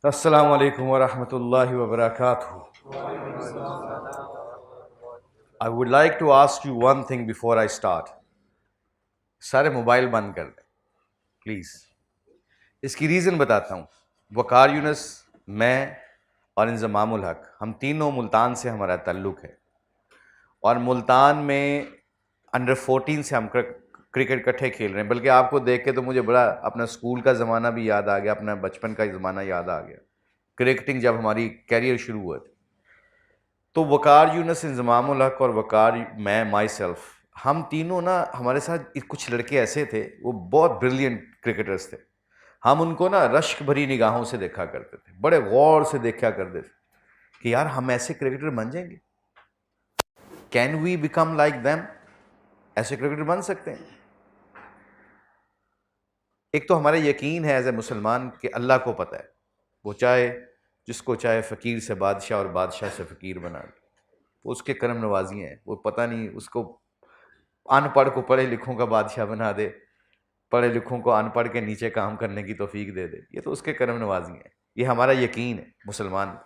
अस्सलामु अलैकुम वरहमतुल्लाहि वबरकातुहू। I would like to ask you one thing before I start. सारे मोबाइल बंद कर दें प्लीज़। इसकी रीज़न बताता हूँ। वकार यूनस, मैं और इंज़मामुल हक, हम तीनों मुल्तान से हमारा ताल्लुक़ है और मुल्तान में अंडर 14 से हम क्रिकेट इकट्ठे खेल रहे हैं। बल्कि आपको देख के तो मुझे बड़ा अपना स्कूल का ज़माना भी याद आ गया, अपना बचपन का ज़माना याद आ गया, क्रिकेटिंग जब हमारी कैरियर शुरू हुआ थी। तो वकार यूनस, इंज़मामुल हक और वकार, मैं माई सेल्फ, हम तीनों ना, हमारे साथ कुछ लड़के ऐसे थे, वो बहुत ब्रिलियंट क्रिकेटर्स थे। हम उनको ना रश्क भरी निगाहों से देखा करते थे, बड़े गौर से देखा करते थे कि यार हम ऐसे क्रिकेटर बन जाएंगे, can we become like them, ऐसे क्रिकेटर बन सकते हैं। एक तो हमारा यकीन है एज ए मुसलमान कि अल्लाह को पता है, वो चाहे जिसको चाहे फ़कीर से बादशाह और बादशाह से फ़कीर बना दे, वो उसके करम नवाजी हैं। वो पता नहीं उसको अनपढ़ को पढ़े लिखों का बादशाह बना दे, पढ़े लिखों को अनपढ़ के नीचे काम करने की तौफीक दे दे, ये तो उसके करम नवाजी हैं। ये हमारा यकीन है मुसलमान।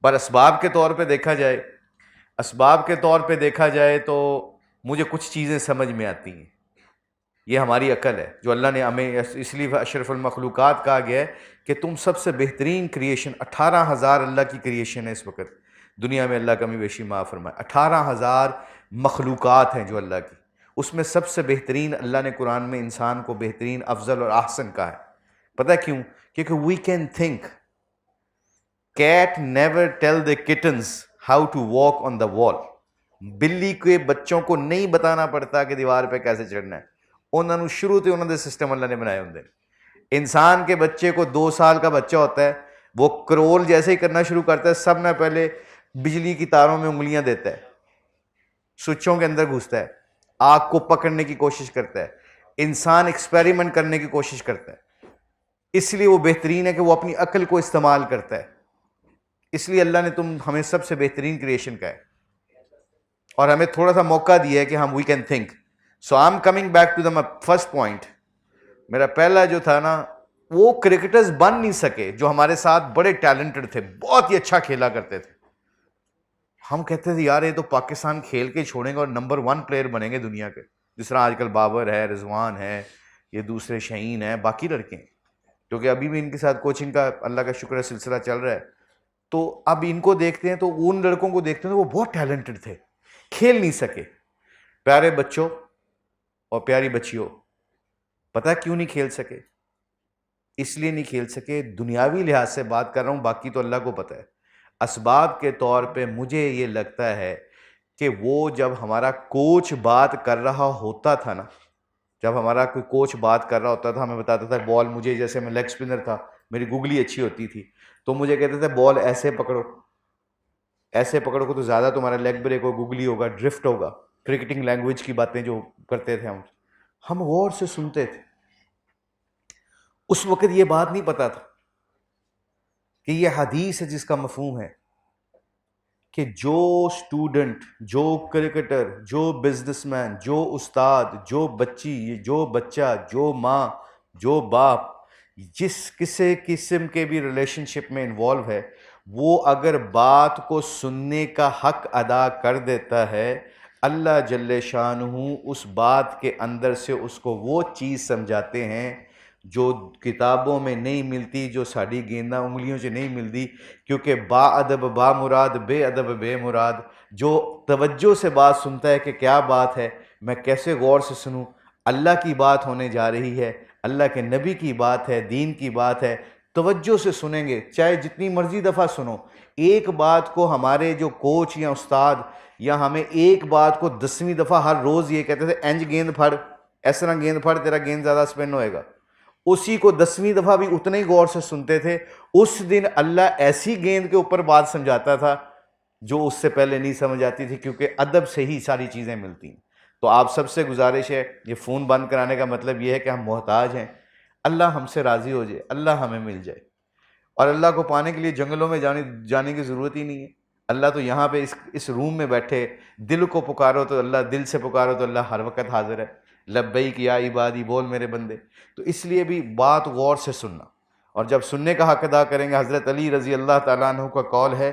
पर असबाब के तौर पे देखा जाए, असबाब के तौर पे देखा जाए तो मुझे कुछ चीज़ें समझ में आती हैं। ये हमारी अकल है जो अल्लाह ने हमें, इसलिए अशरफुल मखलूक़ात कहा गया है कि तुम सबसे बेहतरीन क्रिएशन, 18,000 अल्लाह की क्रिएशन है इस वक्त दुनिया में। अल्लाह कमी बेशी माफ़ फरमाए, 18,000 मखलूक़ात हैं जो अल्लाह की, उसमें सबसे बेहतरीन अल्लाह ने कुरान में इंसान को बेहतरीन, अफजल और आहसन कहा है। पता है क्यों? क्योंकि we can think. Cat never tell the kittens how to walk on the wall. बिल्ली के बच्चों को नहीं बताना पड़ता कि दीवार पे कैसे चढ़ना है, उन्होंने शुरू से उन्होंने सिस्टम अल्लाह ने बनाए होंगे। इंसान के बच्चे को 2 साल का बच्चा होता है, वो क्रोल जैसे ही करना शुरू करता है, सब में पहले बिजली की तारों में उंगलियां देता है, स्विचों के अंदर घुसता है, आग को पकड़ने की कोशिश करता है। इंसान एक्सपेरिमेंट करने की कोशिश करता है, इसलिए वो बेहतरीन है कि वो अपनी अकल को इस्तेमाल करता है। इसलिए अल्लाह ने तुम हमें सबसे बेहतरीन क्रिएशन का है और हमें थोड़ा सा मौका दिया है कि हम we can think. So I am coming back to the my first point. मेरा पहला जो था ना, वो क्रिकेटर्स बन नहीं सके जो हमारे साथ बड़े टैलेंटेड थे, बहुत ही अच्छा खेला करते थे। हम कहते थे यार ये तो पाकिस्तान खेल के छोड़ेंगे और नंबर 1 प्लेयर बनेंगे दुनिया के, जिस तरह आजकल बाबर है, रिजवान है, ये दूसरे शहीन है, बाकी लड़के हैं, क्योंकि अभी भी इनके साथ कोचिंग का अल्लाह का शुक्र है सिलसिला चल रहा है। तो अब इनको देखते हैं तो उन लड़कों को देखते हैं तो वो बहुत टैलेंटेड थे, खेल नहीं सके। प्यारे बच्चों और प्यारी बच्चियों, पता है क्यों नहीं खेल सके? इसलिए नहीं खेल सके, दुनियावी लिहाज से बात कर रहा हूं, बाकी तो अल्लाह को पता है। असबाब के तौर पे मुझे ये लगता है कि वो जब हमारा कोच बात कर रहा होता था ना, जब हमारा कोई कोच बात कर रहा होता था, हमें बताता था बॉल, मुझे जैसे मैं लेग स्पिनर था, मेरी गुगली अच्छी होती थी, तो मुझे कहते थे बॉल ऐसे पकड़ो, ऐसे पकड़ो तो ज़्यादा तुम्हारा लेग ब्रेक हो, गुगली होगा, ड्रिफ्ट होगा। क्रिकेटिंग लैंग्वेज की बातें जो करते थे हम गौर से सुनते थे। उस वक्त ये बात नहीं पता था कि ये हदीस है जिसका मफहूम है कि जो स्टूडेंट, जो क्रिकेटर, जो बिजनेसमैन, जो उस्ताद, जो बच्ची, जो बच्चा, जो माँ, जो बाप, जिस किसी किस्म के भी रिलेशनशिप में इन्वॉल्व है, वो अगर बात को सुनने का हक अदा कर देता है, अल्लाह जल्ले शानहू उस बात के अंदर से उसको वो चीज़ समझाते हैं जो किताबों में नहीं मिलती, जो साड़ी गेंदा उंगलियों से नहीं मिलती। क्योंकि बाअदब बा मुराद, बेअदब बे मुराद। जो तवज्जो से बात सुनता है कि क्या बात है, मैं कैसे गौर से सुनूं, अल्लाह की बात होने जा रही है, अल्लाह के नबी की बात है, दीन की बात है, तवज्जो से सुनेंगे, चाहे जितनी मर्जी दफ़ा सुनो। एक बात को हमारे जो कोच या उस्ताद या हमें एक बात को 10वीं दफ़ा हर रोज़ ये कहते थे, इंज गेंद फड़, इस तरह गेंद फड़, तेरा गेंद ज़्यादा स्पिन होएगा, उसी को 10वीं दफ़ा भी उतने ही गौर से सुनते थे। उस दिन अल्लाह ऐसी गेंद के ऊपर बात समझाता था जो उससे पहले नहीं समझ आती थी, क्योंकि अदब से ही सारी चीज़ें मिलती हैं। तो आप सबसे गुजारिश है, ये फ़ोन बंद कराने का मतलब ये है कि हम मोहताज हैं, अल्लाह हमसे राज़ी हो जाए, अल्लाह हमें मिल जाए। और अल्लाह को पाने के लिए जंगलों में जाने की ज़रूरत ही नहीं है। अल्लाह तो यहाँ पे इस रूम में बैठे, दिल को पुकारो तो अल्लाह, दिल से पुकारो तो अल्लाह हर वक्त हाजिर है। लब्बैक या इबादी, बोल मेरे बंदे। तो इसलिए भी बात गौर से सुनना, और जब सुनने का हक अदा करेंगे, हज़रत अली रज़ी अल्लाह ताला अन्हु का कौल है,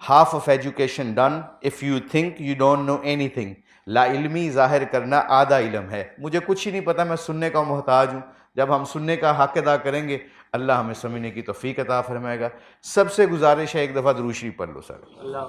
half of education done if you think you don't know anything, ला इल्मी ज़ाहिर करना आधा इल्म है। मुझे कुछ ही नहीं पता, मैं सुनने का मोहताज हूँ। जब हम सुनने का हक अदा करेंगे, अल्लाह हमें समझने की तौफीक अता फरमाएगा। सबसे गुजारिश है, एक दफ़ा दुरूद शरीफ पढ़ लो सर। अल्लाह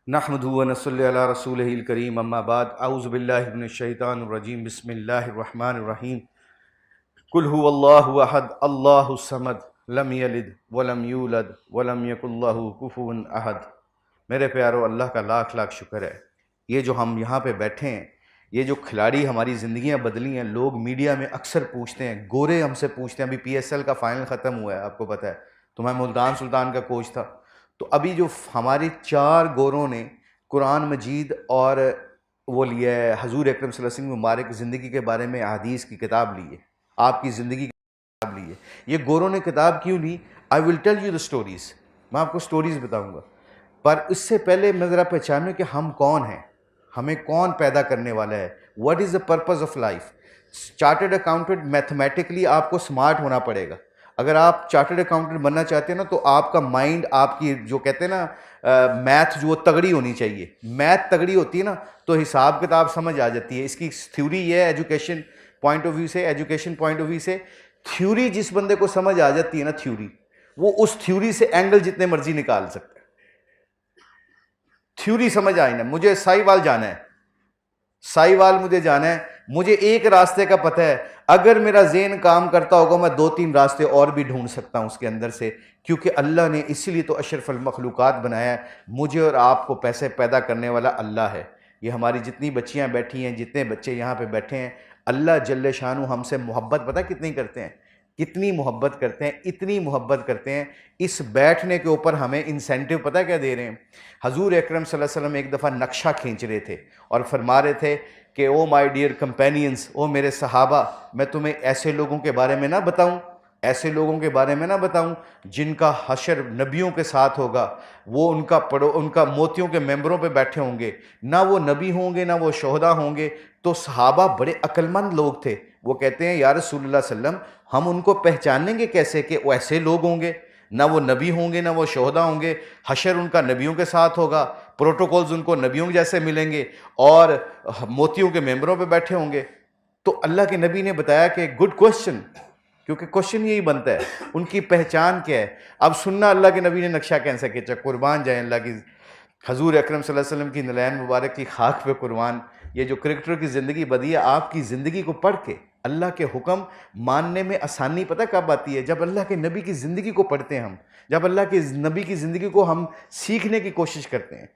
नहमदुहु व नसल्ली अला रसूलिहिल करीम, अम्मा बाद, औज़ु बिल्लाहि मिनश शैतानिर रजीम, बिस्मिल्लाहिर रहमानिर रहीम। कुल हुवल्लाहु अहद, अल्लाहुस समद, लम यलिद वलम यूलद वलम यकुल लहू कुफुवन अहद। मेरे प्यारो, अल्लाह का लाख लाख शुक्र है, ये जो हम यहाँ पे बैठे हैं, ये जो खिलाड़ी हमारी ज़िंदगियाँ बदली हैं। लोग मीडिया में अक्सर पूछते हैं, गोरे हमसे पूछते हैं, अभी PSL का फ़ाइनल ख़त्म हुआ है, आपको पता है, तो मैं मुल्तान सुल्तान का कोच था। तो अभी जो हमारी 4 गोरों ने कुरान मजीद और वो लिया है, हजूर अकरम सल्लल्लाहु अलैहि वसल्लम मुबारक ज़िंदगी के बारे में हदीस की किताब ली है, आपकी ज़िंदगी की किताब ली है। ये गोरों ने किताब क्यों ली? I will tell you the stories, मैं आपको स्टोरीज़ बताऊँगा। पर इससे पहले मैं ज़रा पहचानूँ कि हम कौन हैं, हमें कौन पैदा करने वाला है। What is the purpose of life? Chartered accountant, mathematically आपको स्मार्ट होना पड़ेगा। अगर आप चार्टर्ड अकाउंटेंट बनना चाहते हैं ना, तो आपका माइंड, आपकी जो कहते हैं ना मैथ, जो तगड़ी होनी चाहिए। मैथ तगड़ी होती है ना, तो हिसाब किताब समझ आ जाती है। इसकी थ्योरी ये है, एजुकेशन पॉइंट ऑफ व्यू से, थ्योरी जिस बंदे को समझ आ जाती है ना, थ्योरी, वो उस थ्योरी से एंगल जितने मर्जी निकाल सकता है। थ्योरी समझ आई ना, मुझे साहिवाल जाना है, साहिवाल मुझे जाना है, मुझे एक रास्ते का पता है, अगर मेरा ज़हन काम करता होगा, मैं 2-3 रास्ते और भी ढूंढ सकता हूं उसके अंदर से, क्योंकि अल्लाह ने इसीलिए तो अशरफुल मखलूकात बनाया है। मुझे और आपको पैसे पैदा करने वाला अल्लाह है। ये हमारी जितनी बच्चियां बैठी हैं, जितने बच्चे यहाँ पे बैठे हैं, अल्लाह जल्ले शानु हमसे मोहब्बत पता कितनी करते हैं, कितनी मोहब्बत करते हैं, इतनी मोहब्बत करते हैं। इस बैठने के ऊपर हमें इंसेंटिव पता क्या दे रहे हैं? हजूर अकरम सल्लल्लाहु अलैहि वसल्लम एक दफ़ा नक्शा खींच रहे थे और फरमा रहे थे कि ओ माय डियर कंपेनियंस, ओ मेरे सहाबा, मैं तुम्हें ऐसे लोगों के बारे में ना बताऊं, ऐसे लोगों के बारे में ना बताऊं जिनका हशर नबियों के साथ होगा। वो उनका मोतियों के मेंबरों पे बैठे होंगे, ना वो नबी होंगे ना वो शोहदा होंगे। तो सहाबा बड़े अक्लमंद लोग थे। वो कहते हैं, या रसूलुल्लाह सल्लम, हम उनको पहचानेंगे कैसे कि वो ऐसे लोग होंगे, ना वो नबी होंगे ना वो शोहदा होंगे, हशर उनका नबियों के साथ होगा, प्रोटोकॉल्स उनको नबियों जैसे मिलेंगे और मोतियों के मेंबरों पे बैठे होंगे। तो अल्लाह के नबी ने बताया कि गुड क्वेश्चन, क्योंकि क्वेश्चन यही बनता है, उनकी पहचान क्या है। अब सुनना, अल्लाह के नबी ने नक्शा कैसे खींचा, कुर्बान जाए अल्लाह की, हजूर अकरम सल्लल्लाहु अलैहि वसल्लम की नलैन मुबारक की खाक पे कुर्बान। ये जो क्रिकेटर की ज़िंदगी बदी है, आपकी ज़िंदगी को पढ़ के अल्लाह के हुक्म मानने में आसानी पता कब आती है? जब अल्लाह के नबी की ज़िंदगी को पढ़ते हैं हम, जब अल्लाह के नबी की ज़िंदगी को हम सीखने की कोशिश करते हैं।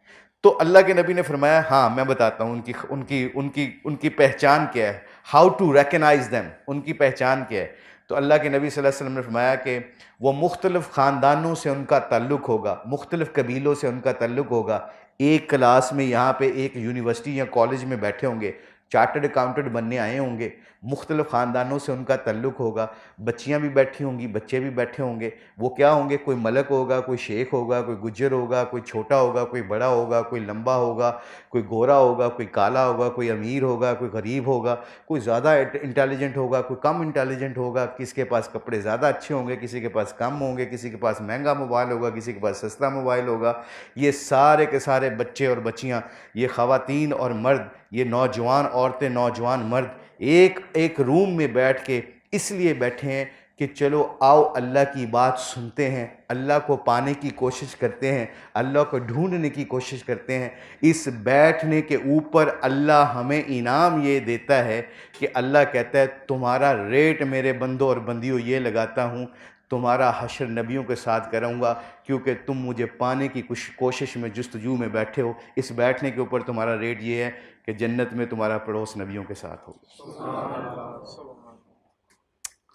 तो अल्लाह के नबी ने फरमाया, हाँ मैं बताता हूँ उनकी उनकी उनकी उनकी पहचान क्या है, हाउ टू रिकग्नाइज देम, उनकी पहचान क्या है। तो अल्लाह के नबी सल्लल्लाहु अलैहि वसल्लम ने फरमाया कि वो मुख्तलिफ़ ख़ानदानों से उनका ताल्लुक़ होगा, मुख्तलिफ़ कबीलों से उनका ताल्लुक़ होगा। एक क्लास में यहाँ पे एक यूनिवर्सिटी या कॉलेज में बैठे होंगे, चार्टर्ड अकाउंटेंट बनने आए होंगे, मुख्तलिफ़ ख़ानदानों से उनका ताल्लुक़ होगा। बच्चियाँ भी बैठी होंगी, बच्चे भी बैठे होंगे। वो क्या होंगे? कोई मलक होगा, कोई शेख होगा, कोई गुज्जर होगा, कोई छोटा होगा, कोई बड़ा होगा, कोई लंबा होगा, कोई गोरा होगा, कोई काला होगा, कोई अमीर होगा, कोई गरीब होगा, कोई ज़्यादा इंटेलिजेंट होगा, कोई कम इंटेलिजेंट होगा, किसके पास कपड़े ज़्यादा अच्छे होंगे, किसी के पास कम होंगे, किसी के पास महंगा मोबाइल होगा, किसी के पास सस्ता मोबाइल होगा। ये सारे के सारे बच्चे और बच्चियाँ, ये ख़वातीन और मर्द, ये नौजवान औरतें, नौजवान मर्द एक एक रूम में बैठ के इसलिए बैठे हैं कि चलो आओ अल्लाह की बात सुनते हैं, अल्लाह को पाने की कोशिश करते हैं, अल्लाह को ढूंढने की कोशिश करते हैं। इस बैठने के ऊपर अल्लाह हमें इनाम ये देता है कि अल्लाह कहता है, तुम्हारा रेट मेरे बंदों और बंदियों ये लगाता हूँ, तुम्हारा हशर नबियों के साथ कराऊंगा, क्योंकि तुम मुझे पाने की कुछ कोशिश में, जुस्तजू में बैठे हो। इस बैठने के ऊपर तुम्हारा रेट ये है कि जन्नत में तुम्हारा पड़ोस नबियों के साथ होगा।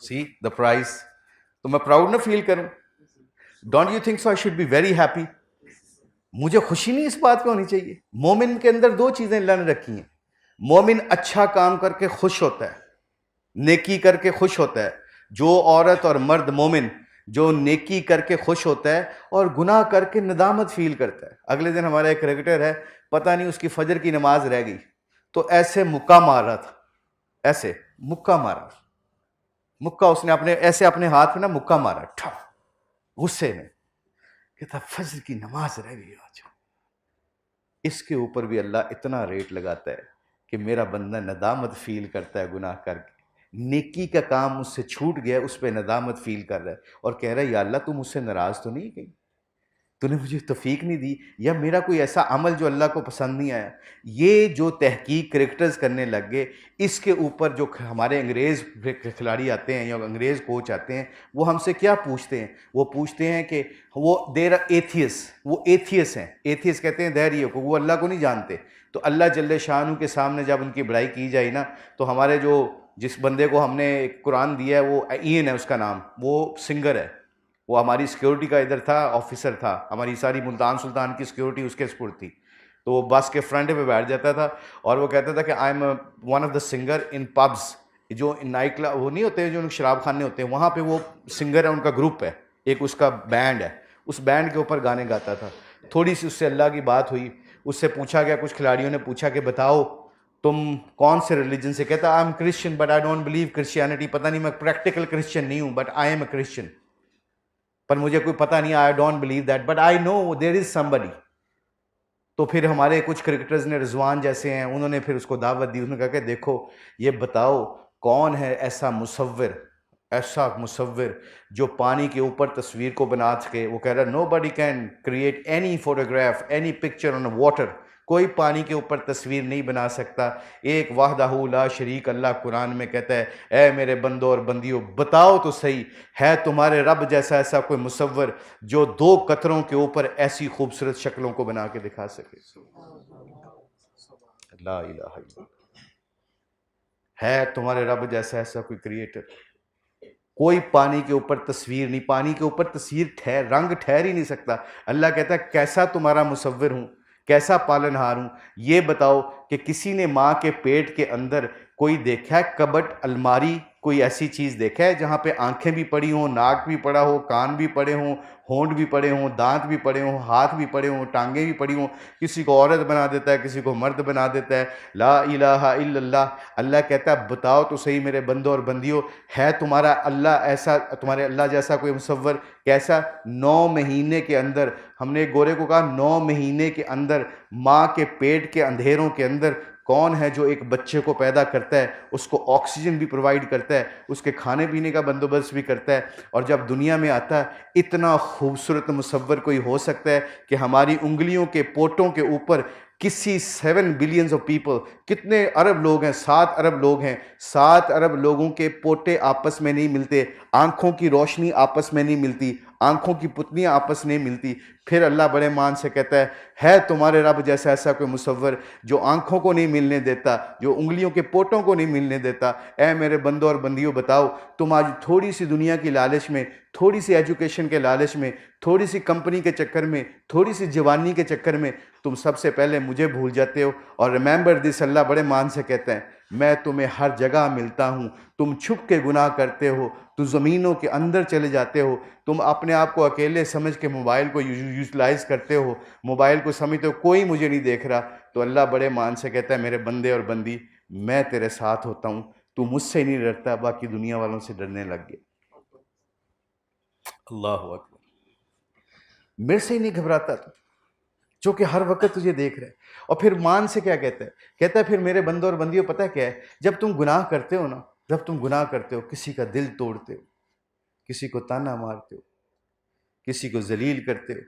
See the price. तो मैं प्राउड ना फील करूं? Don't you think so? I should be very happy. मुझे खुशी नहीं इस बात की होनी चाहिए? मोमिन के अंदर 2 चीजें अल्लाह ने रखी हैं। मोमिन अच्छा काम करके खुश होता है, नेकी करके खुश होता है। जो औरत और मर्द मोमिन जो नेकी करके खुश होता है और गुनाह करके नदामत फील करता है। अगले दिन हमारा एक क्रिकेटर है, पता नहीं उसकी फजर की नमाज रह गई तो ऐसे मुक्का मार रहा था, ऐसे मुक्का मारा, मुक्का उसने अपने ऐसे अपने हाथ में ना मुक्का मारा, ठा गुस्से में, कहता फजर की नमाज रह गई आज। इसके ऊपर भी अल्लाह इतना रेट लगाता है कि मेरा बंदा नदामत फील करता है गुनाह करके, नेकी का काम मुझसे छूट गया, उस पर नदामत फील कर रहा है और कह रहा है या अल्लाह तू मुझसे नाराज़ तो नहीं कहीं, तूने मुझे तौफीक नहीं दी, या मेरा कोई ऐसा अमल जो अल्लाह को पसंद नहीं आया। ये जो तहकीक क्रिकेटर्स करने लग गए, इसके ऊपर जो हमारे अंग्रेज़ खिलाड़ी आते हैं या अंग्रेज़ कोच आते हैं, वो हमसे क्या पूछते हैं? वो पूछते हैं कि वो देर एथियस, वो एथियस हैं, एथियस कहते हैं धैर्य को, वो अल्लाह को नहीं जानते। तो अल्लाह जल्ले शानू के सामने जब उनकी बड़ाई की जाए ना, तो हमारे जो जिस बंदे को हमने कुरान दिया है, वो ईन है उसका नाम, वो सिंगर है, वो हमारी सिक्योरिटी का इधर था, ऑफिसर था, हमारी सारी मुल्तान सुल्तान की सिक्योरिटी उसके स्पुर्द थी। तो वो बस के फ्रंट पे बैठ जाता था और वो कहता था कि I am one of the singer in pubs, जो नाइट क्लब वो नहीं होते जो शराब खाने होते हैं, वहाँ पे वो सिंगर है, उनका ग्रुप है, एक उसका बैंड है, उस बैंड के ऊपर गाने गाता था। थोड़ी सी उससे अल्लाह की बात हुई, उससे पूछा गया, कुछ खिलाड़ियों ने पूछा कि बताओ तुम कौन से रिलीजन से, कहता I am Christian but I don't believe Christianity, पता नहीं मैं प्रैक्टिकल क्रिश्चियन नहीं हूँ but I am a Christian, पर मुझे कोई पता नहीं, I don't believe that but I know there is somebody. तो फिर हमारे कुछ क्रिकेटर्स ने, रिजवान जैसे हैं, उन्होंने फिर उसको दावत दी, उसने कहा कि देखो ये बताओ कौन है ऐसा मुसव्विर जो पानी के ऊपर तस्वीर को बना सके। वो कह रहा है nobody can create any photograph any picture on water, कोई पानी के ऊपर तस्वीर नहीं बना सकता। एक वाहदाहू ला शरीक अल्लाह कुरान में कहता है, ए मेरे बंदो और बंदियों बताओ तो सही, है तुम्हारे रब जैसा ऐसा कोई मुसव्विर जो दो कतरों के ऊपर ऐसी खूबसूरत शक्लों को बना के दिखा सके? ला इलाहा इल्लल्लाह। है तुम्हारे रब जैसा ऐसा कोई क्रिएटर? कोई पानी के ऊपर तस्वीर नहीं, पानी के ऊपर तस्वीर रंग ठहर ही नहीं सकता। अल्लाह कहता है कैसा तुम्हारा मुसव्विर हूँ, कैसा पालनहार हूँ। ये बताओ कि किसी ने माँ के पेट के अंदर कोई देखा है कबट, अलमारी, कोई ऐसी चीज़ देखा है जहाँ पे आंखें भी पड़ी हों, नाक भी पड़ा हो, कान भी पड़े हों, होंठ भी पड़े हों, दांत भी पड़े हों, हाथ भी पड़े हों, टांगें भी पड़ी हों? किसी को औरत बना देता है, किसी को मर्द बना देता है। ला इलाहा इल्लल्लाह। अल्लाह कहता है बताओ तो सही मेरे बंदो और बंदियों, है तुम्हारा अल्लाह ऐसा, तुम्हारे अल्लाह जैसा कोई मुसव्विर? कैसा? 9 महीने के अंदर, हमने एक गोरे को कहा 9 महीने के अंदर माँ के पेट के अंधेरों के अंदर कौन है जो एक बच्चे को पैदा करता है, उसको ऑक्सीजन भी प्रोवाइड करता है, उसके खाने पीने का बंदोबस्त भी करता है, और जब दुनिया में आता है इतना खूबसूरत मुसव्विर कोई हो सकता है कि हमारी उंगलियों के पोटों के ऊपर किसी 7 बिलियंस ऑफ पीपल, कितने अरब लोग हैं, 7 अरब लोग हैं, 7 अरब लोगों के पोटे आपस में नहीं मिलते, आंखों की रोशनी आपस में नहीं मिलती, आंखों की पुतलियां आपस नहीं मिलती। फिर अल्लाह बड़े मान से कहता है तुम्हारे रब जैसा ऐसा कोई मुसव्विर जो आंखों को नहीं मिलने देता, जो उंगलियों के पोटों को नहीं मिलने देता? ऐ मेरे बंदों और बंदियों बताओ, तुम आज थोड़ी सी दुनिया की लालच में, थोड़ी सी एजुकेशन के लालच में, थोड़ी सी कंपनी के चक्कर में, थोड़ी सी जवानी के चक्कर में तुम सबसे पहले मुझे भूल जाते हो। और रिमेंबर दिस, अल्लाह बड़े मान से कहते हैं मैं तुम्हें हर जगह मिलता हूँ, तुम छुप के गुनाह करते हो, तुम ज़मीनों के अंदर चले जाते हो, तुम अपने आप को अकेले समझ के मोबाइल को यूटिलाइज़ करते हो, मोबाइल को समझते हो कोई मुझे नहीं देख रहा। तो अल्लाह बड़े मान से कहता है मेरे बंदे और बंदी, मैं तेरे साथ होता हूँ, तू मुझसे नहीं डरता, बाकी दुनिया वालों से डरने लग गया। अल्लाह अकबर। मेरे से ही नहीं घबराता तू, जो कि हर वक्त तुझे देख रहा है। और फिर मान से क्या कहता है? कहता है फिर मेरे बंदों और बंदियों पता है क्या है, जब तुम गुनाह करते हो ना, जब तुम गुनाह करते हो, किसी का दिल तोड़ते हो, किसी को ताना मारते हो, किसी को जलील करते हो,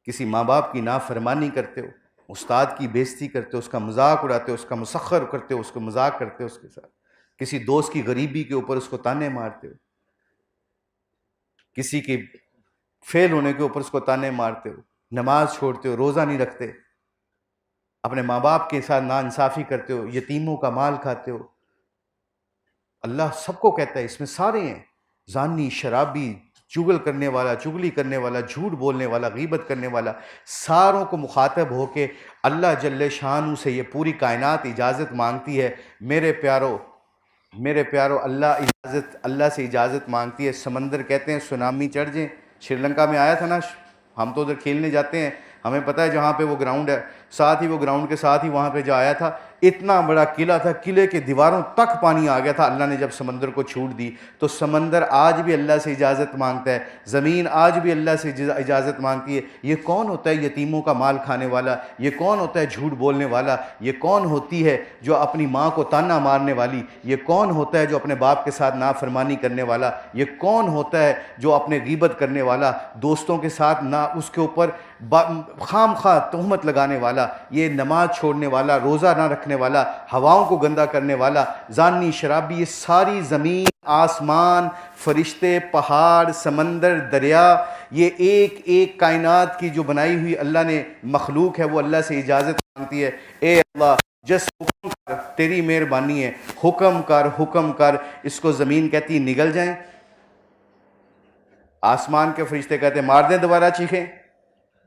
किसी माँ बाप की नाफरमानी करते हो, उस्ताद की बेइज्जती करते हो, उसका मजाक उड़ाते हो, उसका मुसख्खर करते हो, उसको मजाक करते हो उसके साथ, किसी दोस्त की गरीबी के ऊपर उसको ताने मारते हो, किसी के फेल होने के ऊपर उसको ताने मारते हो, नमाज छोड़ते हो, रोज़ा नहीं रखते, अपने माँ बाप के साथ नाइंसाफ़ी करते हो, यतीमों का माल खाते हो। अल्लाह सबको कहता है, इसमें सारे हैं, जानी, शराबी, चुगल करने वाला, चुगली करने वाला, झूठ बोलने वाला, गीबत करने वाला, सारों को मुखातब होके अल्लाह जल्ले शानू से ये पूरी कायनात इजाज़त मांगती है, मेरे प्यारो मेरे प्यारो, अल्लाह से इजाज़त मांगती है। समंदर कहते हैं सुनामी चढ़ जाए। श्रीलंका में आया था ना, हम तो उधर खेलने जाते हैं, हमें पता है जहाँ पे वो ग्राउंड है, साथ ही वो ग्राउंड के साथ ही वहाँ पे जो आया था, इतना बड़ा किला था, किले के दीवारों तक पानी आ गया था। अल्लाह ने जब समंदर को छूट दी, तो समंदर आज भी अल्लाह से इजाज़त मांगता है, ज़मीन आज भी अल्लाह से इजाज़त मांगती है। ये कौन होता है यतीमों का माल खाने वाला? ये कौन होता है झूठ बोलने वाला? ये कौन होती है जो अपनी माँ को ताना मारने वाली? ये कौन होता है जो अपने बाप के साथ नाफरमानी करने वाला? ये कौन होता है जो अपने गीबत करने वाला, दोस्तों के साथ ना उसके ऊपर खाम खा तहमत लगाने वाला, ये नमाज छोड़ने वाला, रोज़ा ना रखने वाला, हवाओं को गंदा करने वाला, जानी शराबी, ये सारी ज़मीन, आसमान, फरिश्ते, पहाड़, समंदर, दरिया, ये एक एक कायनात की जो बनाई हुई अल्लाह ने मखलूक है, वो अल्लाह से इजाज़त मांगती है। ए अल्लाह, जस हुक्म कर, तेरी मेहरबानी है, हुक्म कर, इसको ज़मीन कहती निगल जाएं, आसमान के फरिश्ते कहते मार दें, दोबारा चीखें,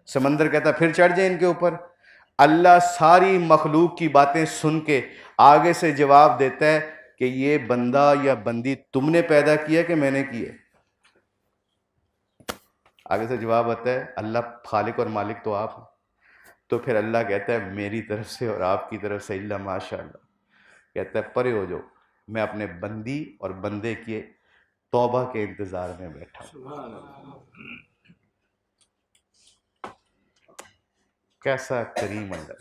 समंदर कहता फिर चढ़ जाए इनके ऊपर। अल्लाह सारी मखलूक की बातें सुन के आगे से जवाब देता है कि ये बंदा या बंदी तुमने पैदा किया कि मैंने किया? आगे से जवाब आता है अल्लाह खालिक और मालिक तो आप हो। तो फिर अल्लाह कहता है मेरी तरफ से और आपकी तरफ से इल्ला माशाअल्लाह, कहता है परे हो जो, मैं अपने बंदी और बंदे के तौबा के इंतज़ार में बैठा हूँ। कैसा करीम अल्लाह।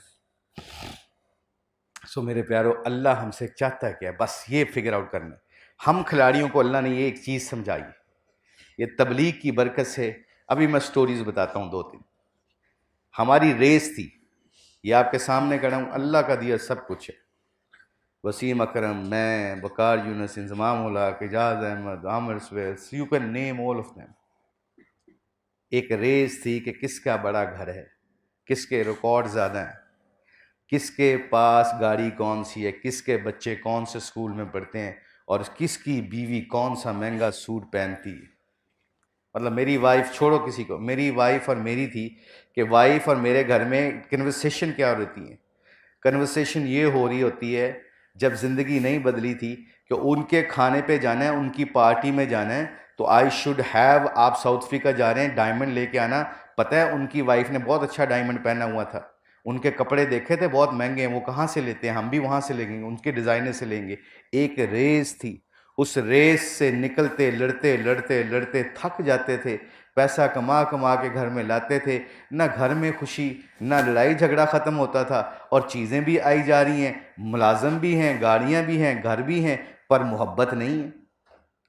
सो मेरे प्यारो, अल्लाह हमसे चाहता है क्या? बस ये फिगर आउट करना है। हम खिलाड़ियों को अल्लाह ने ये एक चीज़ समझाई, ये तबलीग की बरकत से। अभी मैं स्टोरीज बताता हूँ 2-3। हमारी रेस थी, ये आपके सामने खड़ा हूँ, अल्लाह का दिया सब कुछ है। वसीम अकरम, मैं, बकार Yunus, Inzamam ul Haq, Ijaz Ahmed, Aamir Sohail, you can name all of them. एक रेस थी कि किसका बड़ा घर है, किसके रिकॉर्ड ज़्यादा हैं, किसके पास गाड़ी कौन सी है, किसके बच्चे कौन से स्कूल में पढ़ते हैं, और किसकी बीवी कौन सा महंगा सूट पहनती है। मतलब मेरी वाइफ, छोड़ो किसी को, मेरी वाइफ और मेरी थी कि वाइफ और मेरे घर में कन्वर्सेशन क्या होती है? कन्वर्सेशन ये हो रही होती है, जब ज़िंदगी नहीं बदली थी, कि उनके खाने पे जाना है, उनकी पार्टी में जाना है, तो आई शुड हैव, आप साउथ अफ्रीका जा रहे हैं, डायमंड लेके आना। पता है उनकी वाइफ ने बहुत अच्छा डायमंड पहना हुआ था, उनके कपड़े देखे थे बहुत महंगे हैं, वो कहाँ से लेते हैं, हम भी वहाँ से लेंगे, उनके डिज़ाइनर से लेंगे। एक रेस थी, उस रेस से निकलते, लड़ते लड़ते लड़ते थक जाते थे, पैसा कमा कमा के घर में लाते थे, ना घर में खुशी, ना लड़ाई झगड़ा ख़त्म होता था, और चीज़ें भी आई जा रही हैं, मुलाजम भी हैं, गाड़ियाँ भी हैं, घर भी हैं, पर मोहब्बत नहीं है।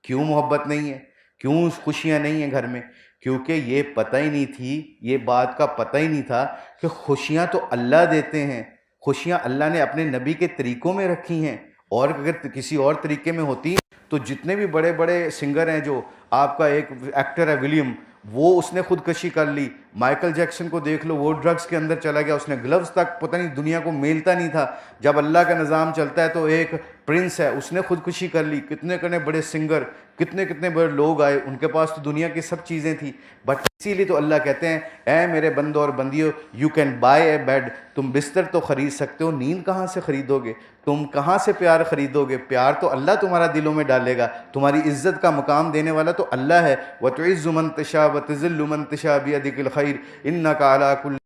क्यों मोहब्बत नहीं है? क्यों खुशियाँ नहीं हैं घर में? क्योंकि ये पता ही नहीं थी, ये बात का पता ही नहीं था कि खुशियाँ तो अल्लाह देते हैं, खुशियाँ अल्लाह ने अपने नबी के तरीक़ों में रखी हैं, और अगर किसी और तरीके में होती तो जितने भी बड़े बड़े सिंगर हैं, जो आपका एक एक्टर है विलियम, वो उसने खुदकशी कर ली। माइकल जैक्सन को देख लो, वो ड्रग्स के अंदर चला गया, उसने ग्लव्स तक पता नहीं दुनिया को मेलता नहीं था। जब अल्लाह का निज़ाम चलता है तो एक प्रिंस है, उसने खुदकुशी कर ली। कितने कितने बड़े सिंगर, कितने कितने बड़े लोग आए, उनके पास तो दुनिया की सब चीज़ें थी, बट इसीलिए तो अल्लाह कहते हैं ऐ मेरे बंदो और बंदियों, you can buy A bed, तुम बिस्तर तो ख़रीद सकते हो, नींद कहाँ से ख़रीदोगे? तुम कहाँ से प्यार ख़रीदोगे? प्यार तो अल्लाह तुम्हारा दिलों में डालेगा, तुम्हारी इज़्ज़त का मुकाम देने वाला तो अल्लाह है। व तुइज़्ज़ु मन तशा व तुज़िल्लु मन तशा बियदिकिल खैर इन्नका अला कुल्लि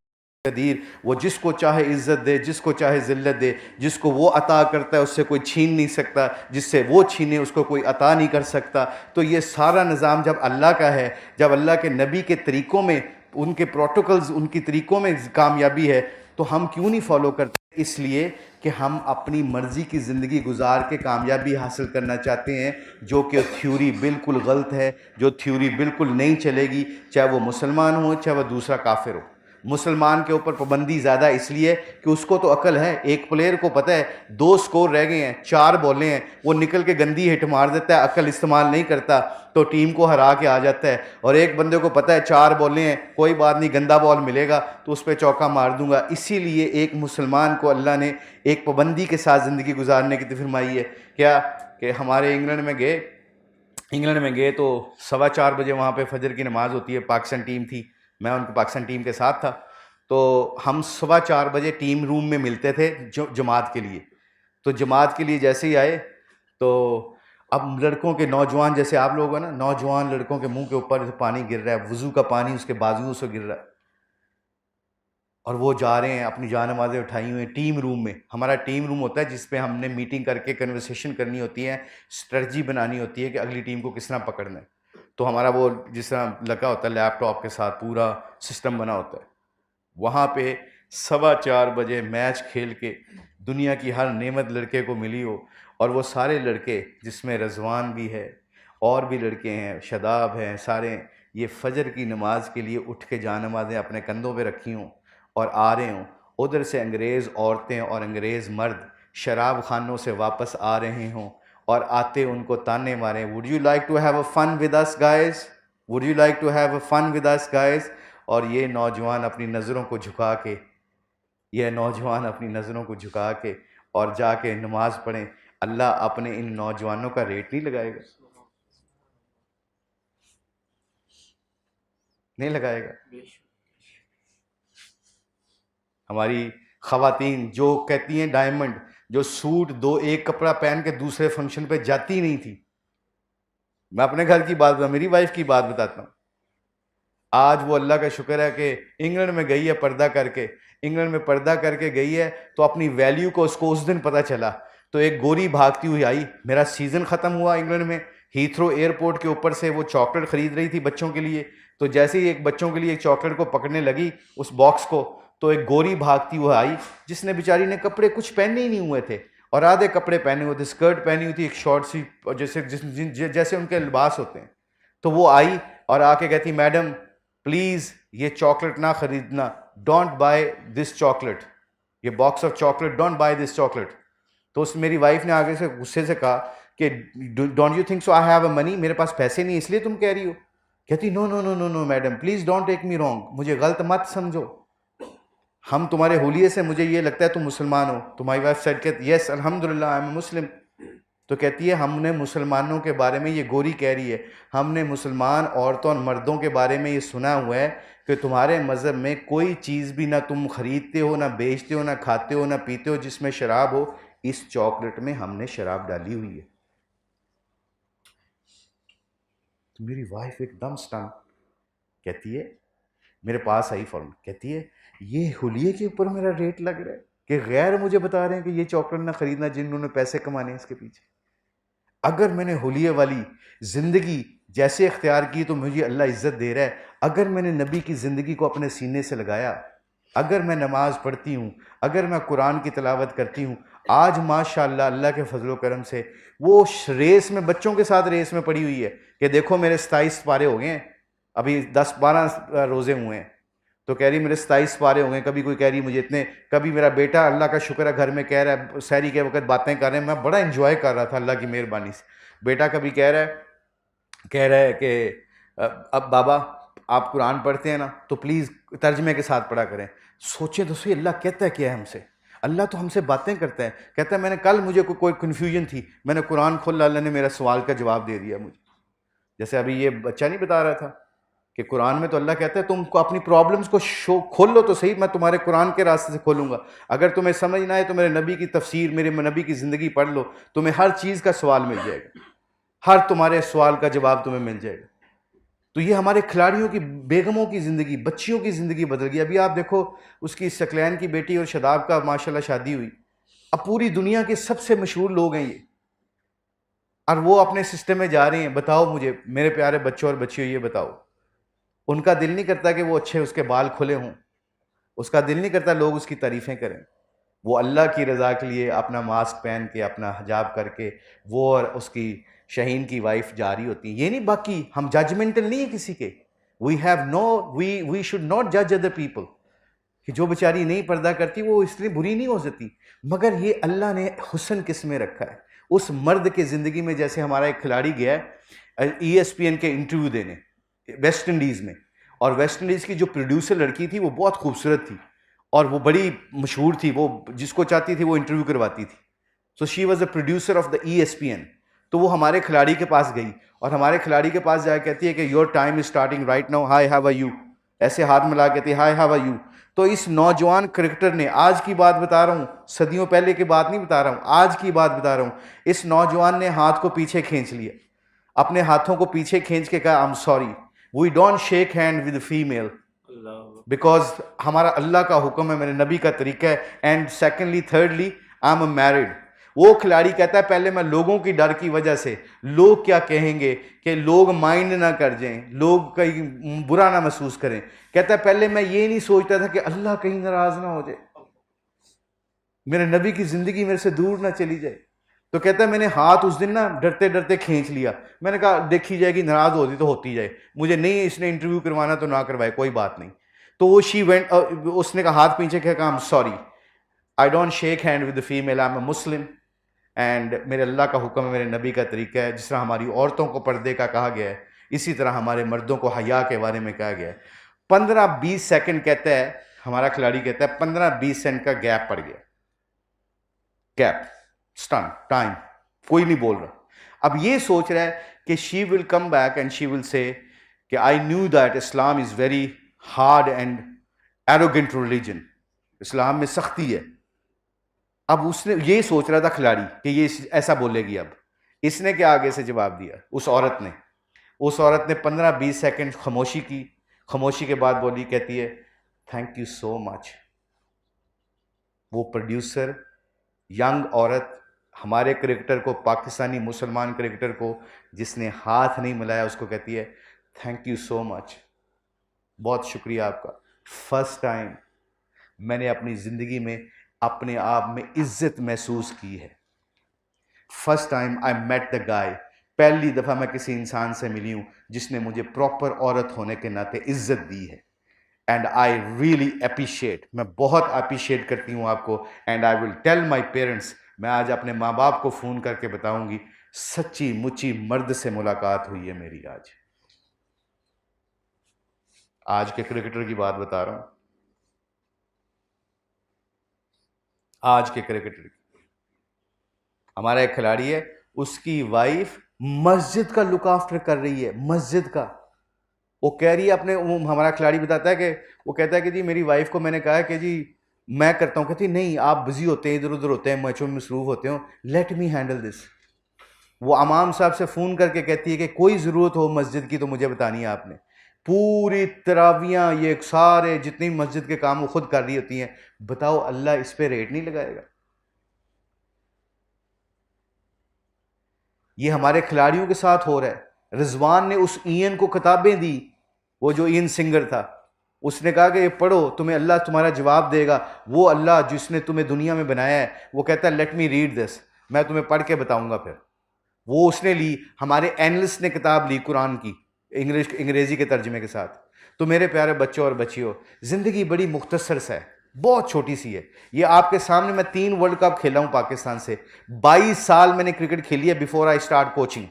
कदीर। वो जिसको चाहे इज़्ज़त दे, जिसको चाहे ज़िल्लत दे, जिसको वो अता करता है उससे कोई छीन नहीं सकता, जिससे वो छीने उसको कोई अता नहीं कर सकता। तो ये सारा निज़ाम जब अल्लाह का है, जब अल्लाह के नबी के तरीक़ों में, उनके प्रोटोकॉल्स, उनकी तरीक़ों में कामयाबी है, तो हम क्यों नहीं फॉलो करते? इसलिए कि हम अपनी मर्ज़ी की ज़िंदगी गुजार के कामयाबी हासिल करना चाहते हैं, जो कि थ्योरी बिल्कुल गलत है, जो थ्योरी बिल्कुल नहीं चलेगी, चाहे वो मुसलमान हो, चाहे वो दूसरा काफिर हो। मुसलमान के ऊपर पाबंदी ज़्यादा इसलिए कि उसको तो अकल है। एक प्लेयर को पता है 2 स्कोर रह गए हैं, 4 बॉलें हैं, वो निकल के गंदी हिट मार देता है, अकल इस्तेमाल नहीं करता, तो टीम को हरा के आ जाता है। और एक बंदे को पता है 4 बॉलें हैं, कोई बात नहीं, गंदा बॉल मिलेगा तो उस पर चौका मार दूंगा। इसीलिए एक मुसलमान को अल्लाह ने एक पाबंदी के साथ ज़िंदगी गुजारने की फरमाई है। क्या कि हमारे इंग्लैंड में गए तो 4:15 बजे वहाँ पे फजर की नमाज़ होती है। पाकिस्तान टीम थी, मैं उनकी पाकिस्तान टीम के साथ था, तो हम 4:15 बजे टीम रूम में मिलते थे जमात के लिए। तो जमात के लिए जैसे ही आए तो अब लड़कों के नौजवान जैसे आप लोग हैं ना, नौजवान लड़कों के मुंह के ऊपर पानी गिर रहा है, वजू का पानी उसके बाजुओं से गिर रहा है, और वो जा रहे हैं अपनी जानमाज़ें उठाई हुई टीम रूम में। हमारा टीम रूम होता है जिसपे हमने मीटिंग करके कन्वर्सेशन करनी होती है, स्ट्रेटजी बनानी होती है कि अगली टीम को किस तरह पकड़ना है। तो हमारा वो जिस तरह लगा होता है लैपटॉप के साथ पूरा सिस्टम बना होता है। वहाँ पे 4:15 बजे मैच खेल के दुनिया की हर नेमत लड़के को मिली हो, और वो सारे लड़के जिसमें रजवान भी है और भी लड़के हैं, शदाब हैं, सारे ये फजर की नमाज के लिए उठ के जानमाज़ें अपने कंधों पे रखी हों और आ रहे हों। उधर से अंग्रेज़ औरतें और अंग्रेज़ मर्द शराब खानों से वापस आ रहे हों और आते उनको ताने मारें, would you like to have a fun with us guys, would you like to have a fun with us guys. और ये नौजवान अपनी नज़रों को झुका के, ये नौजवान अपनी नज़रों को झुका के और जाके नमाज पढ़ें। अल्लाह अपने इन नौजवानों का रेट नहीं लगाएगा, नहीं लगाएगा। हमारी ख़वातीन जो कहती हैं डायमंड, जो सूट दो एक कपड़ा पहन के दूसरे फंक्शन पे जाती नहीं थी। मैं अपने घर की बात, मेरी वाइफ की बात बताता हूँ। आज वो अल्लाह का शुक्र है कि इंग्लैंड में गई है पर्दा करके, इंग्लैंड में पर्दा करके गई है, तो अपनी वैल्यू को उसको उस दिन पता चला। तो एक गोरी भागती हुई आई, मेरा सीज़न ख़त्म हुआ इंग्लैंड में, हीथ्रो एयरपोर्ट के ऊपर से वो चॉकलेट ख़रीद रही थी बच्चों के लिए। तो जैसे ही एक बच्चों के लिए एक चॉकलेट को पकड़ने लगी उस बॉक्स को, तो एक गोरी भागती हुई आई जिसने बेचारी ने कपड़े कुछ पहने ही नहीं हुए थे और आधे कपड़े पहने हुए थे, स्कर्ट पहनी हुई थी, एक शॉर्ट सी जैसे उनके लिबास होते हैं। तो वो आई और आके कहती, मैडम प्लीज़ ये चॉकलेट ना ख़रीदना, डोंट बाय दिस चॉकलेट, ये box of chocolate, don't by this chocolate. तो उस मेरी वाइफ ने आगे से गुस्से से कहा कि don't you think so I have a money, मेरे पास पैसे नहीं इसलिए तुम कह रही हो। कहती no no no no no madam please don't take me wrong, मुझे गलत मत समझो, हम तुम्हारे हुलिये से मुझे ये लगता है तुम मुसलमान हो। तो माई वाइफ सेड के यस अल्हम्दुलिल्लाह आई एम मुस्लिम। तो कहती है हमने मुसलमानों के बारे में, ये गोरी कह रही है, हमने मुसलमान औरतों और मर्दों के बारे में ये सुना हुआ है कि तुम्हारे मज़हब में कोई चीज़ भी ना तुम ख़रीदते हो, ना बेचते हो, ना खाते हो, ना पीते हो जिसमें शराब हो। इस चॉकलेट में हमने शराब डाली हुई है। तो मेरी वाइफ एकदम स्टन, कहती है, मेरे पास आई फ़ौरन, कहती है ये हुलिये के ऊपर मेरा रेट लग रहा है कि गैर मुझे बता रहे हैं कि ये चॉकलेट ना ख़रीदना जिन्होंने पैसे कमाने हैं इसके पीछे। अगर मैंने हुलिये वाली ज़िंदगी जैसे इख्तियार की तो मुझे अल्लाह इज़्ज़त दे रहा है। अगर मैंने नबी की ज़िंदगी को अपने सीने से लगाया, अगर मैं नमाज़ पढ़ती हूँ, अगर मैं कुरान की तिलावत करती हूँ, आज माशाअल्लाह अल्लाह के फजलो करम से वो रेस में, बच्चों के साथ रेस में पड़ी हुई है कि देखो मेरे 27 पारे हो गए हैं, अभी 10-12 रोज़े हुए हैं। तो कह रही मेरे 27 पारे हो गए, कभी कोई कह रही मुझे इतने, कभी मेरा बेटा अल्लाह का शुक्र है घर में कह रहा है, सहरी के वक्त बातें कर रहे हैं, मैं बड़ा एंजॉय कर रहा था अल्लाह की मेहरबानी से। बेटा कभी कह रहा है कि अब बाबा आप कुरान पढ़ते हैं ना तो प्लीज़ तर्जमे के साथ पढ़ा करें। सोचें तो सही, अल्लाह कहता है क्या है हमसे, अल्लाह तो हमसे बातें करता है। कहता है मैंने कल, मुझे कोई कन्फ्यूजन थी, मैंने कुरान खोला, अल्लाह ने मेरा सवाल का जवाब दे दिया मुझे। जैसे अभी ये बच्चा नहीं बता रहा था कि कुरान में तो अल्लाह कहता है तुमको अपनी प्रॉब्लम्स को खोल लो तो सही, मैं तुम्हारे कुरान के रास्ते से खोलूंगा। अगर तुम्हें समझ ना आए तो मेरे नबी की तफसीर, मेरे नबी की ज़िंदगी पढ़ लो, तुम्हें हर चीज़ का सवाल मिल जाएगा, हर तुम्हारे सवाल का जवाब तुम्हें मिल जाएगा। तो ये हमारे खिलाड़ियों की, बेगमों की ज़िंदगी, बच्चियों की ज़िंदगी बदल गई। अभी आप देखो उसकी सकलैन की बेटी और शदाब का माशाल्लाह शादी हुई, अब पूरी दुनिया के सबसे मशहूर लोग हैं ये, और वो अपने सिस्टम में जा रहे हैं। बताओ मुझे मेरे प्यारे बच्चों और बच्चियों, ये बताओ उनका दिल नहीं करता कि वो अच्छे उसके बाल खुले हों, उसका दिल नहीं करता लोग उसकी तारीफ़ें करें। वो अल्लाह की रज़ा के लिए अपना मास्क पहन के, अपना हिजाब करके, वो और उसकी शहीन की वाइफ जा रही होती है। ये नहीं, बाकी हम जजमेंटल नहीं है किसी के, वी शुड नॉट जज अदर पीपल कि जो बेचारी नहीं पर्दा करती वो इसलिए बुरी नहीं हो सकती, मगर ये अल्लाह ने हुस्न किस में रखा है उस मर्द के ज़िंदगी में। जैसे हमारा एक खिलाड़ी गया है ESPN के इंटरव्यू देने वेस्ट इंडीज़ में, और वेस्ट इंडीज़ की जो प्रोड्यूसर लड़की थी वो बहुत खूबसूरत थी और वो बड़ी मशहूर थी, वो जिसको चाहती थी वो इंटरव्यू करवाती थी। So she was the producer of the ESPN। तो वो हमारे खिलाड़ी के पास गई और हमारे खिलाड़ी के पास जाकर कहती है कि your time is starting right now, hi how are you, ऐसे हाथ मिला कहती है हाय हाउ आर यू। तो इस नौजवान क्रिकेटर ने, आज की बात बता रहा हूँ, सदियों पहले की बात नहीं बता रहा हूँ, आज की बात बता रहा हूँ, इस नौजवान ने हाथ को पीछे खींच लिया, अपने हाथों को पीछे खींच के कहा, I am sorry, we don't shake hand with female, because हमारा अल्लाह का हुक्म है, मेरे नबी का तरीका है, and secondly thirdly I am married. वो खिलाड़ी कहता है पहले मैं लोगों की डर की वजह से, लोग क्या कहेंगे, कि लोग माइंड ना कर जाएं, लोग कहीं बुरा ना महसूस करें, कहता है पहले मैं ये नहीं सोचता था कि अल्लाह कहीं नाराज ना हो जाए, मेरे नबी की जिंदगी मेरे से दूर ना चली जाए। तो कहता है मैंने हाथ उस दिन ना डरते डरते खींच लिया, मैंने कहा देखी जाएगी, नाराज होती तो होती जाए, मुझे नहीं इसने इंटरव्यू करवाना तो ना करवाए, कोई बात नहीं। तो वो शी वेंट, उसने कहा हाथ पीछे कहा I am sorry, I don't shake hand with the female, I am a Muslim, and मेरे अल्लाह का हुक्म है, मेरे नबी का तरीका है, जिस तरह हमारी औरतों को पर्दे का कहा गया है, इसी तरह हमारे मर्दों को हया के बारे में कहा गया है। 15-20 सेकंड कहता है, हमारा खिलाड़ी कहता है 15-20 सेकंड का गैप पड़ गया, गैप, स्टन टाइम, कोई नहीं बोल रहा। अब ये सोच रहा है कि she will come back and she will say कि I knew that Islam is very hard and arrogant religion, इस्लाम में सख्ती है। अब उसने ये सोच रहा था खिलाड़ी कि ये ऐसा बोलेगी, अब इसने क्या आगे से जवाब दिया, उस औरत ने 15-20 सेकंड खामोशी की, खामोशी के बाद बोली, कहती है थैंक यू सो मच। वो प्रोड्यूसर, यंग औरत, हमारे क्रिकेटर को, पाकिस्तानी मुसलमान क्रिकेटर को जिसने हाथ नहीं मिलाया, उसको कहती है थैंक यू सो मच, बहुत शुक्रिया आपका। फर्स्ट टाइम मैंने अपनी ज़िंदगी में अपने आप में इज्जत महसूस की है। First time I met the guy, पहली दफ़ा मैं किसी इंसान से मिली हूँ जिसने मुझे प्रॉपर औरत होने के नाते इज्जत दी है, एंड आई रियली अप्रिशिएट, मैं बहुत अप्रिशिएट करती हूँ आपको, and I will tell my parents, मैं आज अपने माँ बाप को फ़ोन करके बताऊँगी, सच्ची मुच्ची मर्द से मुलाकात हुई है मेरी आज के क्रिकेटर की बात बता रहा हूँ, आज के क्रिकेटर की। हमारा एक खिलाड़ी है, उसकी वाइफ मस्जिद का लुक आफ्टर कर रही है, मस्जिद का। वो कह रही है अपने, हमारा खिलाड़ी बताता है कि वो कहता है कि जी मेरी वाइफ को मैंने कहा है कि जी मैं करता हूँ, कहती नहीं आप बिजी होते हैं, इधर उधर होते हैं, मैचों में मसरूफ होते हो, लेट मी हैंडल दिस। वो इमाम साहब से फ़ोन करके कहती है कि कोई ज़रूरत हो मस्जिद की तो मुझे बतानी है आपने। पूरी तरावियाँ, ये सारे जितनी मस्जिद के काम वो खुद कर रही होती हैं। बताओ अल्लाह इस पे रेट नहीं लगाएगा? ये हमारे खिलाड़ियों के साथ हो रहा है। रिजवान ने उस ईयन को किताबें दी, वो जो ईयन सिंगर था, उसने कहा कि ये पढ़ो, तुम्हें अल्लाह तुम्हारा जवाब देगा। वो अल्लाह जिसने तुम्हें दुनिया में बनाया है, वो कहता है लेट मी रीड दिस, मैं तुम्हें पढ़ के बताऊंगा। फिर वो उसने ली, हमारे एनालिस्ट ने किताब ली कुरान की, अंग्रेजी के तर्जमे के साथ। तो मेरे प्यारे बच्चों और बच्चियों, ज़िंदगी बड़ी मुख्तसर सा है, बहुत छोटी सी है। ये आपके सामने, मैं 3 वर्ल्ड कप खेला हूँ पाकिस्तान से, 22 साल मैंने क्रिकेट खेली है before I start coaching.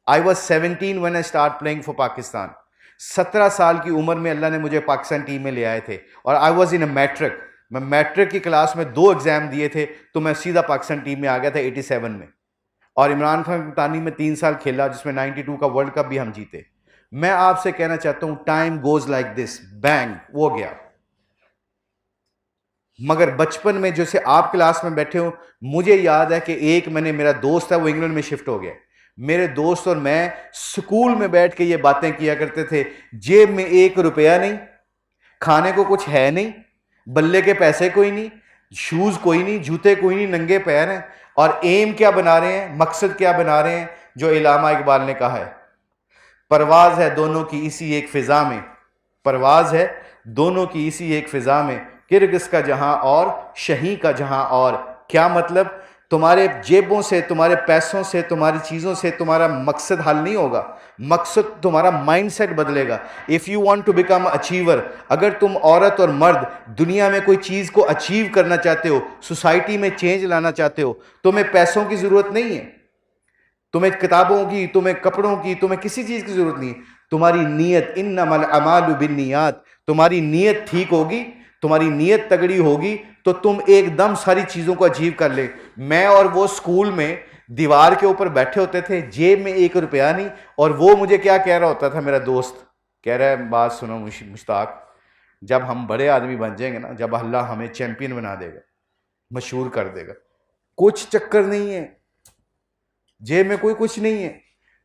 I was 17 when I start playing for Pakistan. 17 साल की उम्र में अल्लाह ने मुझे पाकिस्तान टीम में ले आए थे, और I was in a matric. मैं मैट्रिक की क्लास में 2 एग्जाम दिए थे, तो मैं सीधा पाकिस्तान टीम में आ गया था 87 में। और इमरान खान की कप्तानी में 3 साल खेला, जिसमें 92 का वर्ल्ड कप भी हम जीते। मैं आपसे कहना चाहता हूं, time goes like this, bang वो गया। मगर बचपन में जैसे आप क्लास में बैठे हो, मुझे याद है कि एक मैंने, मेरा दोस्त है वो इंग्लैंड में शिफ्ट हो गया, मेरे दोस्त और मैं स्कूल में बैठ के ये बातें किया करते थे। जेब में 1 रुपया नहीं, खाने को कुछ है नहीं, बल्ले के पैसे कोई नहीं, शूज कोई नहीं, जूते कोई नहीं, नंगे पैर हैं, और एम क्या बना रहे हैं, मकसद क्या बना रहे हैं, जो इलामा इकबाल ने कहा है, परवाज है दोनों की इसी एक फिजा में, परवाज है दोनों की इसी एक फिजा में, किर्गिस का जहां और शही का जहां और। क्या मतलब? तुम्हारे जेबों से, तुम्हारे पैसों से, तुम्हारी चीज़ों से तुम्हारा मकसद हल नहीं होगा, मकसद तुम्हारा माइंडसेट बदलेगा। If you want to become achiever, अगर तुम औरत और मर्द दुनिया में कोई चीज़ को अचीव करना चाहते हो, सोसाइटी में चेंज लाना चाहते हो, तुम्हें पैसों की ज़रूरत नहीं है, तुम्हें किताबों की, तुम्हें कपड़ों की, तुम्हें किसी चीज़ की ज़रूरत नहीं है। तुम्हारी नीयत, इन्नमल अमालु बिन्नियात, तुम्हारी नीयत ठीक होगी, तुम्हारी नीयत तगड़ी होगी, तो तुम एकदम सारी चीज़ों को अचीव कर ले। मैं और वो स्कूल में दीवार के ऊपर बैठे होते थे, जेब में 1 रुपया नहीं, और वो मुझे क्या कह रहा होता था, मेरा दोस्त कह रहा है, बात सुनो मुश्ताक, जब हम बड़े आदमी बन जाएंगे ना, जब अल्लाह हमें चैंपियन बना देगा, मशहूर कर देगा, कुछ चक्कर नहीं है, जेब में कोई कुछ नहीं है।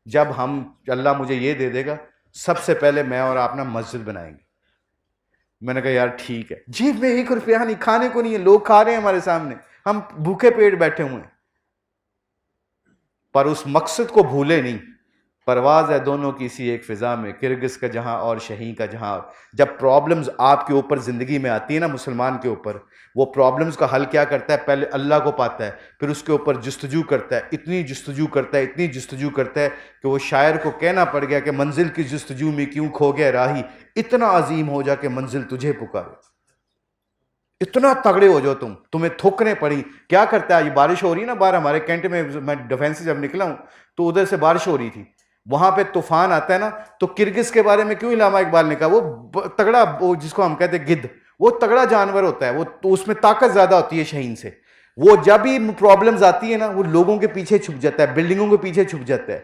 जब हम, अल्लाह मुझे ये दे देगा, सबसे पहले मैं और आप ना मस्जिद बनाएंगे। मैंने कहा यार ठीक है, जेब में 1 रुपया नहीं, खाने को नहीं है, लोग खा रहे हैं हमारे सामने, हम भूखे पेट बैठे हुए हैं, पर उस मकसद को भूले नहीं। परवाज है दोनों की सी एक फिजा में, किर्गिज का जहां और शही का जहां। जब प्रॉब्लम्स आपके ऊपर जिंदगी में आती है ना, मुसलमान के ऊपर, वो प्रॉब्लम्स का हल क्या करता है? पहले अल्लाह को पाता है, फिर उसके ऊपर जुस्तजू करता है, इतनी जुस्तजू करता है, इतनी जुस्तजू करता है कि वो शायर को कहना पड़ गया कि मंजिल की जुस्तजू में क्यों खो गया राही, इतना अजीम हो जा के मंजिल तुझे पुकारे। इतना तगड़े हो जाओ तुम, तुम्हें ठोकरें पड़ी। क्या करता है? ये बारिश हो रही है ना बाहर हमारे कैंट में, मैं डिफेंस से जब निकला हूं तो उधर से बारिश हो रही थी, वहां पे तूफान आता है ना, तो किर्गिज के बारे में क्यों इलामा इकबाल ने कहा, वो तगड़ा, वो जिसको हम कहते हैं गिद्ध, वो तगड़ा जानवर होता है, वो तो उसमें ताकत ज्यादा होती है शहीन से। वो जब भी प्रॉब्लम्स आती है ना, वो लोगों के पीछे छुप जाता है, बिल्डिंगों के पीछे छुप जाता है,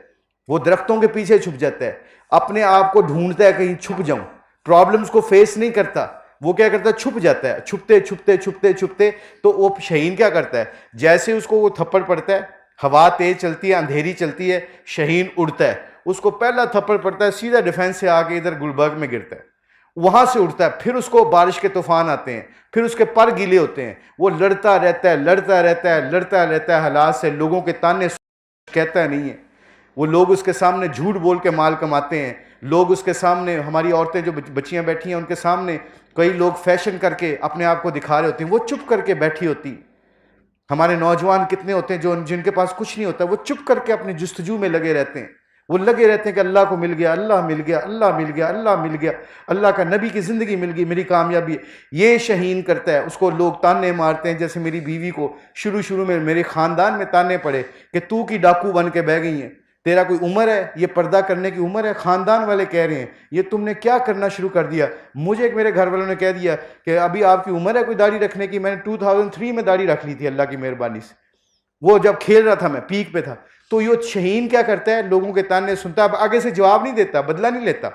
वो दरख्तों के पीछे छुप जाता है, अपने आप को ढूंढता है कहीं छुप जाऊं, प्रॉब्लम्स को फेस नहीं करता। वो क्या करता है? छुप जाता है, छुपते छुपते छुपते छुपते। तो वो शहीन क्या करता है? जैसे उसको वो थप्पड़ पड़ता है, हवा तेज चलती है, अंधेरी चलती है, शहीन उड़ता है, उसको पहला थप्पड़ पड़ता है, सीधा डिफेंस से आके इधर गुलबर्ग में गिरता है, वहां से उठता है, फिर उसको बारिश के तूफान आते हैं, फिर उसके पर गीले होते हैं, वो लड़ता रहता है, लड़ता रहता है, लड़ता रहता है हालात से, लोगों के ताने कहता नहीं है। वो लोग उसके सामने झूठ बोल के माल कमाते हैं, लोग उसके सामने, हमारी औरतें जो बच्चियां बैठी हैं उनके सामने कई लोग फैशन करके अपने आप को दिखा रहे होते हैं, वो चुप करके बैठी होती। हमारे नौजवान कितने होते हैं जो, जिनके पास कुछ नहीं होता, वो चुप करके अपनी जुस्तजू में लगे रहते हैं, वो लगे रहते हैं कि अल्लाह को मिल गया, अल्लाह मिल गया, अल्लाह मिल गया, अल्लाह मिल गया, अल्लाह का नबी की जिंदगी मिल गई, मेरी कामयाबी। ये शहीन करता है, उसको लोग ताने मारते हैं। जैसे मेरी बीवी को शुरू शुरू में मेरे खानदान में ताने पड़े कि तू की डाकू बन के बह गई है, तेरा कोई उम्र है, ये पर्दा करने की उम्र है? खानदान वाले कह रहे हैं ये तुमने क्या करना शुरू कर दिया। मुझे एक मेरे घर वालों ने कह दिया कि अभी आपकी उम्र है कोई दाढ़ी रखने की। मैंने 2003 में दाढ़ी रख ली थी अल्लाह की मेहरबानी से, वो जब खेल रहा था, मैं पीक पे था। तो ये शहीन क्या करता है? लोगों के ताने सुनता, अब आगे से जवाब नहीं देता, बदला नहीं लेता,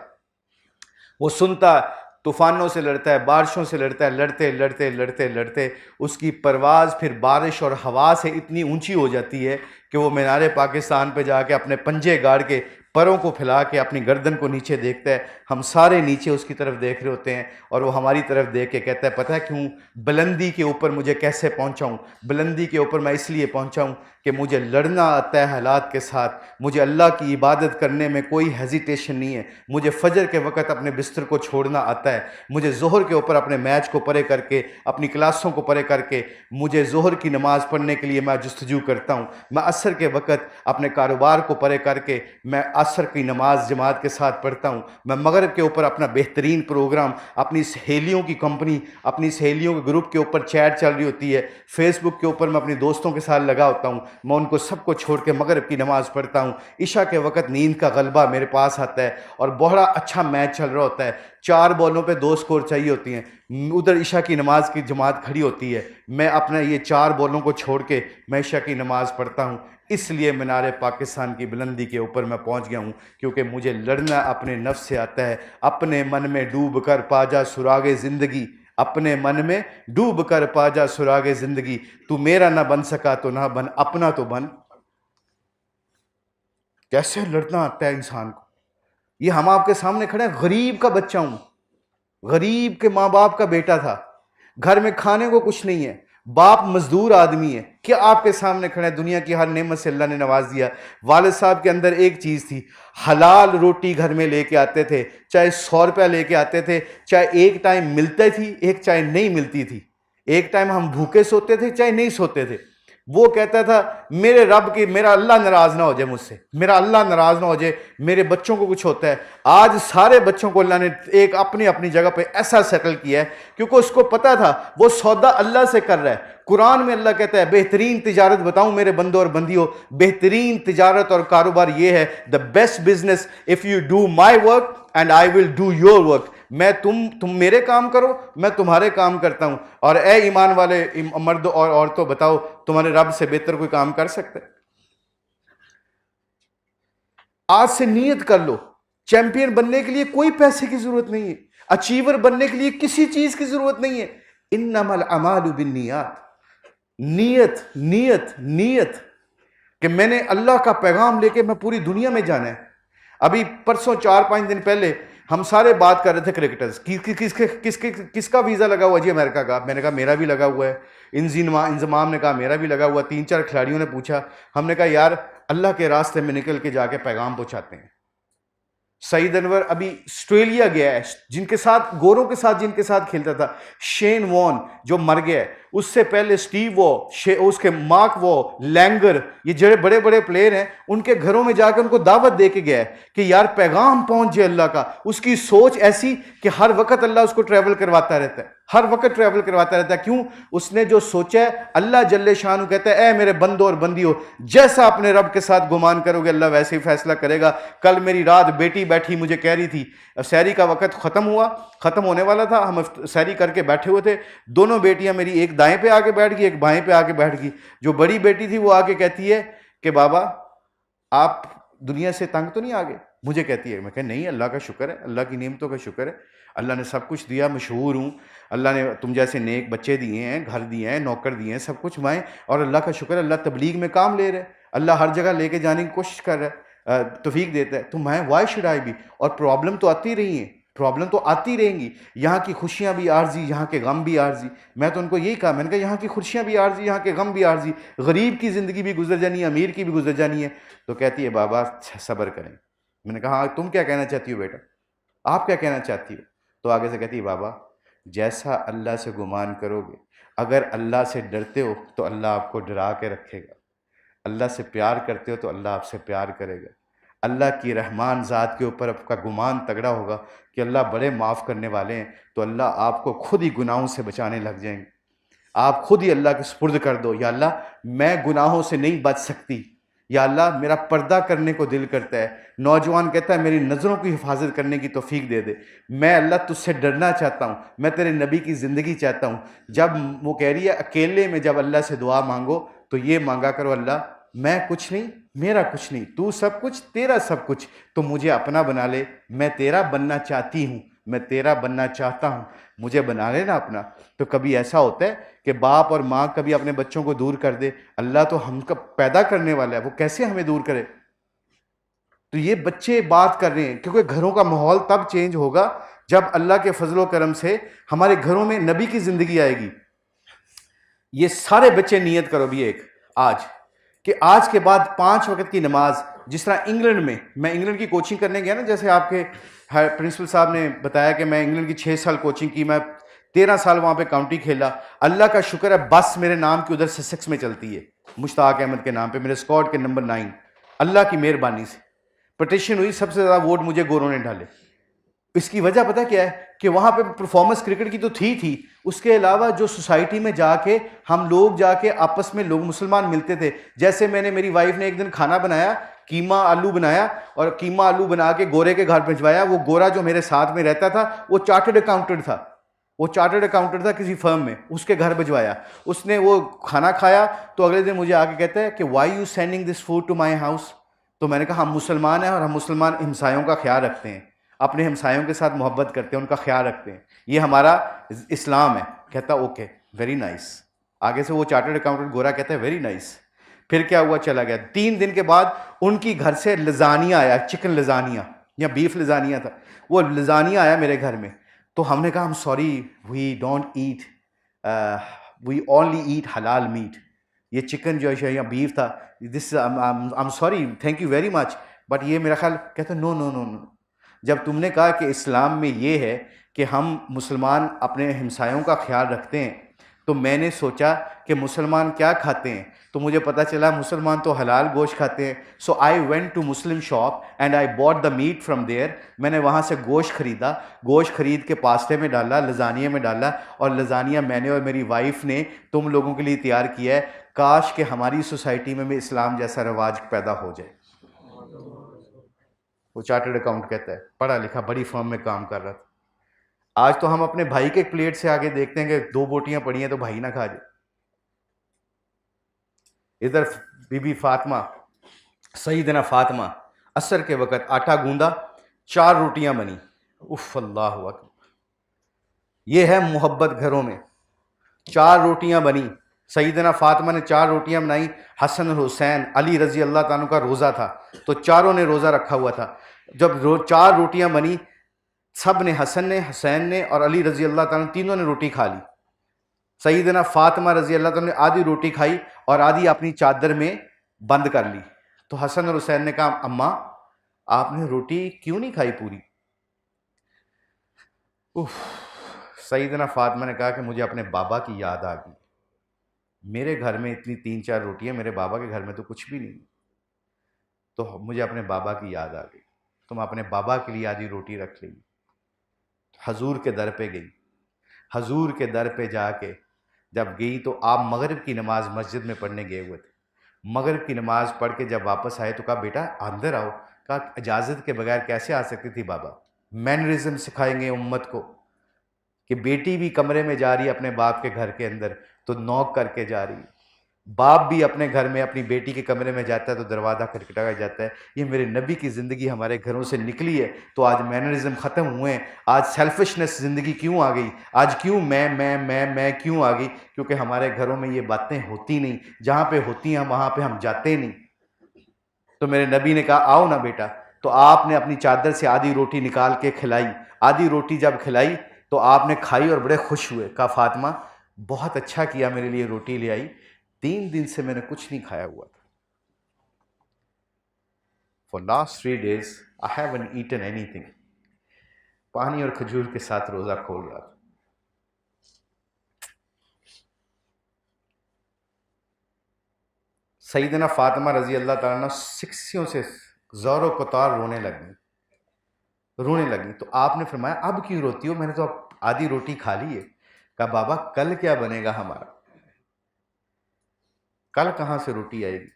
वो सुनता, तूफानों से लड़ता है, बारिशों से लड़ता है, लड़ते लड़ते लड़ते लड़ते उसकी परवाज़ फिर बारिश और हवा से इतनी ऊंची हो जाती है कि वो मीनारे पाकिस्तान पे जाके अपने पंजे गाड़ के, परों को फैला के अपनी गर्दन को नीचे देखता है। हम सारे नीचे उसकी तरफ देख रहे होते हैं और वो हमारी तरफ देख के कहता है, पता है क्यों बुलंदी के ऊपर मुझे कैसे पहुंचाऊं? बुलंदी के ऊपर मैं इसलिए पहुंचाऊं कि मुझे लड़ना आता है हालात के साथ, मुझे अल्लाह की इबादत करने में कोई हेजिटेशन नहीं है, मुझे फजर के वक़्त अपने बिस्तर को छोड़ना आता है, मुझे ज़ोहर के ऊपर अपने मैच को परे करके, अपनी क्लासों को परे करके, मुझे ज़ोहर की नमाज़ पढ़ने के लिए मैं जुस्तजू करता हूँ, मैं असर के वक़्त अपने कारोबार को परे करके मैं असर की नमाज जमात के साथ पढ़ता हूँ, मैं मगरिब के ऊपर अपना बेहतरीन प्रोग्राम, अपनी सहेलियों की कंपनी, अपनी सहेलियों के ग्रुप के ऊपर चैट चल रही होती है, फेसबुक के ऊपर मैं अपने दोस्तों के साथ लगा होता हूँ, मैं उनको सबको छोड़ के मगरिब की नमाज़ पढ़ता हूँ। इशा के वक़्त नींद का गलबा मेरे पास आता है और बड़ा अच्छा मैच चल रहा होता है, 4 बॉलों पे 2 स्कोर चाहिए होती हैं, उधर इशा की नमाज की जमात खड़ी होती है, मैं अपना ये 4 बॉलों को छोड़ के मैं इशा की नमाज़ पढ़ता हूँ। इसलिए मीनारे पाकिस्तान की बुलंदी के ऊपर मैं पहुँच गया हूँ, क्योंकि मुझे लड़ना अपने नफ्स से आता है। अपने मन में डूब कर पा जा सुरागे ज़िंदगी, अपने मन में डूब कर पा जा सुरागे ज़िंदगी, तू मेरा ना बन सका तो ना बन, अपना तो बन। कैसे लड़ना आता है इंसान को। ये हम आपके सामने खड़े हैं, गरीब का बच्चा हूं, गरीब के माँ बाप का बेटा था, घर में खाने को कुछ नहीं है, बाप मजदूर आदमी है, क्या आपके सामने खड़े हैं। दुनिया की हर नेमत से अल्लाह ने नवाज दिया। वालिद साहब के अंदर एक चीज़ थी, हलाल रोटी घर में लेके आते थे, चाहे 100 रुपया लेके आते थे, चाहे एक टाइम मिलती थी, एक चाहे नहीं मिलती थी, एक टाइम हम भूखे सोते थे, चाहे नहीं सोते थे। वो कहता था मेरे रब की, मेरा अल्लाह नाराज ना हो जाए मुझसे, मेरा अल्लाह नाराज ना हो जाए, मेरे बच्चों को कुछ होता है। आज सारे बच्चों को अल्लाह ने एक अपनी अपनी जगह पे ऐसा सेटल किया है, क्योंकि उसको पता था वो सौदा अल्लाह से कर रहा है। कुरान में अल्लाह कहता है बेहतरीन तिजारत बताऊं मेरे बंदों और बंदियों, बेहतरीन तिजारत और कारोबार ये है, the best business if you do my work and I will do your work. मैं तुम मेरे काम करो, मैं तुम्हारे काम करता हूं। और ए ईमान वाले मर्द और औरतों, बताओ तुम्हारे रब से बेहतर कोई काम कर सकते है? आज से नियत कर लो, चैंपियन बनने के लिए कोई पैसे की जरूरत नहीं है। अचीवर बनने के लिए किसी चीज की जरूरत नहीं है। इन्नमल अमालु बिन्नियात, नीयत नीयत नीयत कि मैंने अल्लाह का पैगाम लेके मैं पूरी दुनिया में जाना है। अभी परसों 4-5 दिन पहले हम सारे बात कर रहे थे क्रिकेटर्स की, किसका वीज़ा लगा हुआ जी अमेरिका का। मैंने कहा मेरा भी लगा हुआ है। इंजमाम ने कहा मेरा भी लगा हुआ। 3-4 खिलाड़ियों ने पूछा। हमने कहा यार अल्लाह के रास्ते में निकल के जाके पैगाम पहुंचाते हैं। सईद अनवर अभी ऑस्ट्रेलिया गया है, जिनके साथ गोरों के साथ जिनके साथ खेलता था, शेन वॉन जो मर गया है, उससे पहले स्टीव वॉ, उसके मार्क वॉ, लैंगर, ये जो बड़े बड़े प्लेयर हैं, उनके घरों में जाकर उनको दावत दे के गया है कि यार पैगाम पहुंच जाए अल्लाह का। उसकी सोच ऐसी कि हर वक्त अल्लाह उसको ट्रैवल करवाता रहता है, हर वक्त ट्रैवल करवाता रहता है। क्यों? उसने जो सोचा है, अल्लाह जल्ले शान कहता है, ए मेरे बंदो और बंदियों, जैसा अपने रब के साथ गुमान करोगे अल्लाह वैसे ही फैसला करेगा। कल मेरी रात बेटी बैठी मुझे कह रही थी, सहरी का वक्त ख़त्म होने वाला था, हम सहरी करके बैठे हुए थे, दोनों बेटियां मेरी एक दाएं पे आके बैठ गई, एक बाएं पे आके बैठ गई। जो बड़ी बेटी थी वो आके कहती है कि बाबा आप दुनिया से तंग तो नहीं आ गए? मुझे कहती है। मैं कह नहीं, अल्लाह का शुक्र है, अल्लाह की नेमतों का शुक्र है, अल्लाह ने सब कुछ दिया, मशहूर हूँ, अल्लाह ने तुम जैसे नेक बच्चे दिए हैं, घर दिए हैं, नौकर दिए हैं, सब कुछ मैं, और अल्लाह का शुक्र है, अल्लाह तबलीग में काम ले रहा है, अल्लाह हर जगह लेके जाने की कोशिश कर रहा है, तौफीक देता है। तो मैं वाई शुड आई बी। और प्रॉब्लम तो आती रही है, प्रॉब्लम तो आती रहेंगी, यहाँ की खुशियाँ भी आर्जी, यहाँ के गम भी आर्जी। मैं तो उनको यही कहा, मैंने कहा यहाँ की खुशियाँ भी आर्जी, यहाँ के गम भी आर्जी, गरीब की ज़िंदगी भी गुजर जानी है, अमीर की भी गुजर जानी है। तो कहती है बाबा सब्र करें। मैंने कहा हाँ, तुम क्या कहना चाहती हो बेटा, आप क्या कहना चाहती हो? तो आगे से कहती है बाबा जैसा अल्लाह से गुमान करोगे, अगर अल्लाह से डरते हो तो अल्लाह आपको डरा के रखेगा, अल्लाह से प्यार करते हो तो अल्लाह आपसे प्यार करेगा, अल्लाह की रहमान ज़ात के ऊपर आपका गुमान तगड़ा होगा कि अल्लाह बड़े माफ़ करने वाले हैं, तो अल्लाह आपको खुद ही गुनाहों से बचाने लग जाएंगे। आप खुद ही अल्लाह के सुपुर्द कर दो, या अल्लाह मैं गुनाहों से नहीं बच सकती, या अल्लाह मेरा पर्दा करने को दिल करता है। नौजवान कहता है मेरी नज़रों की हिफाजत करने की तौफीक दे दे, मैं अल्लाह तुझसे डरना चाहता हूँ, मैं तेरे नबी की ज़िंदगी चाहता हूँ। जब वो कह रही है अकेले में जब अल्लाह से दुआ मांगो तो ये मांगा करो, अल्लाह मैं कुछ नहीं, मेरा कुछ नहीं, तू सब कुछ, तेरा सब कुछ, तो मुझे अपना बना ले, मैं तेरा बनना चाहती हूँ, मैं तेरा बनना चाहता हूँ, मुझे बना लेना अपना। तो कभी ऐसा होता है कि बाप और माँ कभी अपने बच्चों को दूर कर दे, अल्लाह तो हमका पैदा करने वाला है, वो कैसे हमें दूर करे? तो ये बच्चे बात कर रहे हैं, क्योंकि घरों का माहौल तब चेंज होगा जब अल्लाह के फजलो करम से हमारे घरों में नबी की ज़िंदगी आएगी। ये सारे बच्चे नियत करो भी एक आज कि आज के बाद 5 वक्त की नमाज, जिस तरह इंग्लैंड में, मैं इंग्लैंड की कोचिंग करने गया ना, जैसे आपके प्रिंसिपल साहब ने बताया कि मैं इंग्लैंड की 6 साल कोचिंग की, मैं 13 साल वहाँ पे काउंटी खेला। अल्लाह का शुक्र है बस मेरे नाम की उधर ससेक्स में चलती है, मुश्ताक अहमद के नाम पे, मेरे स्क्वाड के नंबर 9, अल्लाह की मेहरबानी से पटिशन हुई, सबसे ज़्यादा वोट मुझे गोरों ने डाले। इसकी वजह पता क्या है कि वहाँ पे परफॉर्मेंस क्रिकेट की तो थी, उसके अलावा जो सोसाइटी में जाके हम लोग जाके आपस में लोग मुसलमान मिलते थे। जैसे मैंने, मेरी वाइफ ने एक दिन खाना बनाया, कीमा आलू बनाया, और कीमा आलू बना के गोरे के घर भिजवाया। वो गोरा जो मेरे साथ में रहता था वो चार्टर्ड अकाउंटेंट था, वो चार्टर्ड अकाउंटेंट था किसी फर्म में, उसके घर भिजवाया। उसने वो खाना खाया तो अगले दिन मुझे आके कहता है कि why you sending this food to my house. तो मैंने कहा हम मुसलमान हैं और हम मुसलमान हमसायों का ख्याल रखते हैं, अपने हमसायों के साथ मोहब्बत करते हैं, उनका ख्याल रखते हैं, ये हमारा इस्लाम है। कहता ओके वेरी नाइस। आगे से वो चार्टर्ड अकाउंटेंट गोरा कहता है वेरी नाइस। फिर क्या हुआ, चला गया। 3 दिन के बाद उनकी घर से लजानिया आया, चिकन लजानिया या बीफ लजानिया था, वो लजानिया आया मेरे घर में। तो हमने कहा हम sorry we don't eat, we only eat halal meat. ये चिकन जो है या बीफ था, this I am sorry, thank you very much, but ये मेरा ख्याल। कहता नो नो नो नो, जब तुमने कहा कि इस्लाम में ये है कि हम मुसलमान अपने हमसायों का ख्याल रखते हैं, तो मैंने सोचा कि मुसलमान क्या खाते हैं, तो मुझे पता चला मुसलमान तो हलाल गोश्त खाते हैं। So I went to Muslim shop and I bought the meat from there. मैंने वहाँ से गोश्त ख़रीदा, गोश्त खरीद के पास्ते में डाला, लजानिया में डाला, और लजानिया मैंने और मेरी वाइफ ने तुम लोगों के लिए तैयार किया है। काश कि हमारी सोसाइटी में भी इस्लाम जैसा रवाज पैदा हो जाए। वो चार्टर्ड अकाउंट कहता है, पढ़ा लिखा बड़ी फर्म में काम कर रहा था। आज तो हम अपने भाई के प्लेट से आगे देखते हैं कि 2 बोटियां पड़ी हैं तो भाई ना खा जाए। इधर बीबी फातिमा, सईदना फातिमा, असर के वक़्त आटा गूंदा, 4 रोटियां बनी, उफ अल्लाह अकबर, ये है मोहब्बत घरों में। 4 रोटियां बनी, सईदना फातिमा ने 4 रोटियां बनाई। हसन और हुसैन, अली रजी अल्लाह ताला का रोज़ा था, तो चारों ने रोज़ा रखा हुआ था। जब 4 रोटियां बनी, सब ने, हसन ने, हुसैन ने और अली रजी अल्लाह ताला, तीनों ने रोटी खा ली। सईदना फातिमा रजी अल्लाह ताला ने आधी रोटी खाई और आधी अपनी चादर में बंद कर ली। तो हसन और हुसैन ने कहा, अम्मा आपने रोटी क्यों नहीं खाई पूरी? उफ। सईदना फातिमा ने कहा कि मुझे अपने बाबा की याद आ गई। मेरे घर में इतनी 3-4 रोटियां, मेरे बाबा के घर में तो कुछ भी नहीं, तो मुझे अपने बाबा की याद आ गई। तो मैं अपने बाबा के लिए आधी रोटी रख ली। हजूर के दर पे गई। हजूर के दर पे जाके जब गई तो आप मगरिब की नमाज मस्जिद में पढ़ने गए हुए थे। मगरिब की नमाज पढ़ के जब वापस आए तो कहा, बेटा अंदर आओ। कहा, इजाज़त के बगैर कैसे आ सकती थी बाबा? मैनरिज्म सिखाएंगे उम्मत को कि बेटी भी कमरे में जा रही है अपने बाप के घर के अंदर तो नॉक करके जा रही है, बाप भी अपने घर में अपनी बेटी के कमरे में जाता है तो दरवाज़ा खटखटाया जाता है। ये मेरे नबी की ज़िंदगी हमारे घरों से निकली है, तो आज मैनरिज्म ख़त्म हुए हैं। आज सेल्फिशनेस ज़िंदगी क्यों आ गई? आज क्यों मैं क्यों आ गई? क्योंकि हमारे घरों में ये बातें होती नहीं। जहाँ पे होती हैं वहाँ पे हम जाते नहीं। तो मेरे नबी ने कहा, आओ ना बेटा। तो आपने अपनी चादर से आधी रोटी निकाल के खिलाई। आधी रोटी जब खिलाई तो आपने खाई और बड़े खुश हुए। कहा, फातिमा बहुत अच्छा किया, मेरे लिए रोटी ले आई। 3 दिन से मैंने कुछ नहीं खाया हुआ था। For last 3 days I haven't eaten anything. पानी और खजूर के साथ रोजा खोल रहा था। सईदना फातिमा रजी अल्लाह ताला सिक्सियों से ज़ोरों कतार रोने लगी। तो आपने फरमाया, अब क्यों रोती हो? मैंने तो अब आधी रोटी खा ली है। कहा, बाबा कल क्या बनेगा हमारा? कल कहां से रोटी आएगी?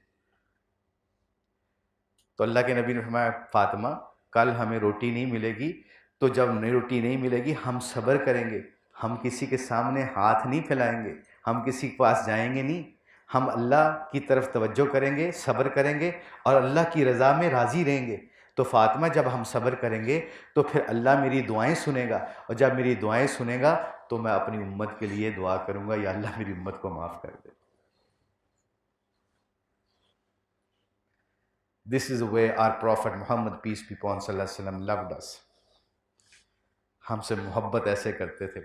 तो अल्लाह के नबी ने फरमाया, फातिमा कल हमें रोटी नहीं मिलेगी, तो जब नई रोटी नहीं मिलेगी हम सब्र करेंगे। हम किसी के सामने हाथ नहीं फैलाएंगे, हम किसी के पास जाएंगे नहीं। हम अल्लाह की तरफ तवज्जो करेंगे, सब्र करेंगे और अल्लाह की रज़ा में राज़ी रहेंगे। तो फातिमा जब हम सब्र करेंगे तो फिर अल्लाह मेरी दुआएं सुनेगा, और जब मेरी दुआएं सुनेगा तो मैं अपनी उम्मत के लिए दुआ करूँगा, या अल्लाह मेरी उम्मत को माफ़ कर दे। This is the way our Prophet Muhammad, peace be upon him, loved us. हमसे मोहब्बत ऐसे करते थे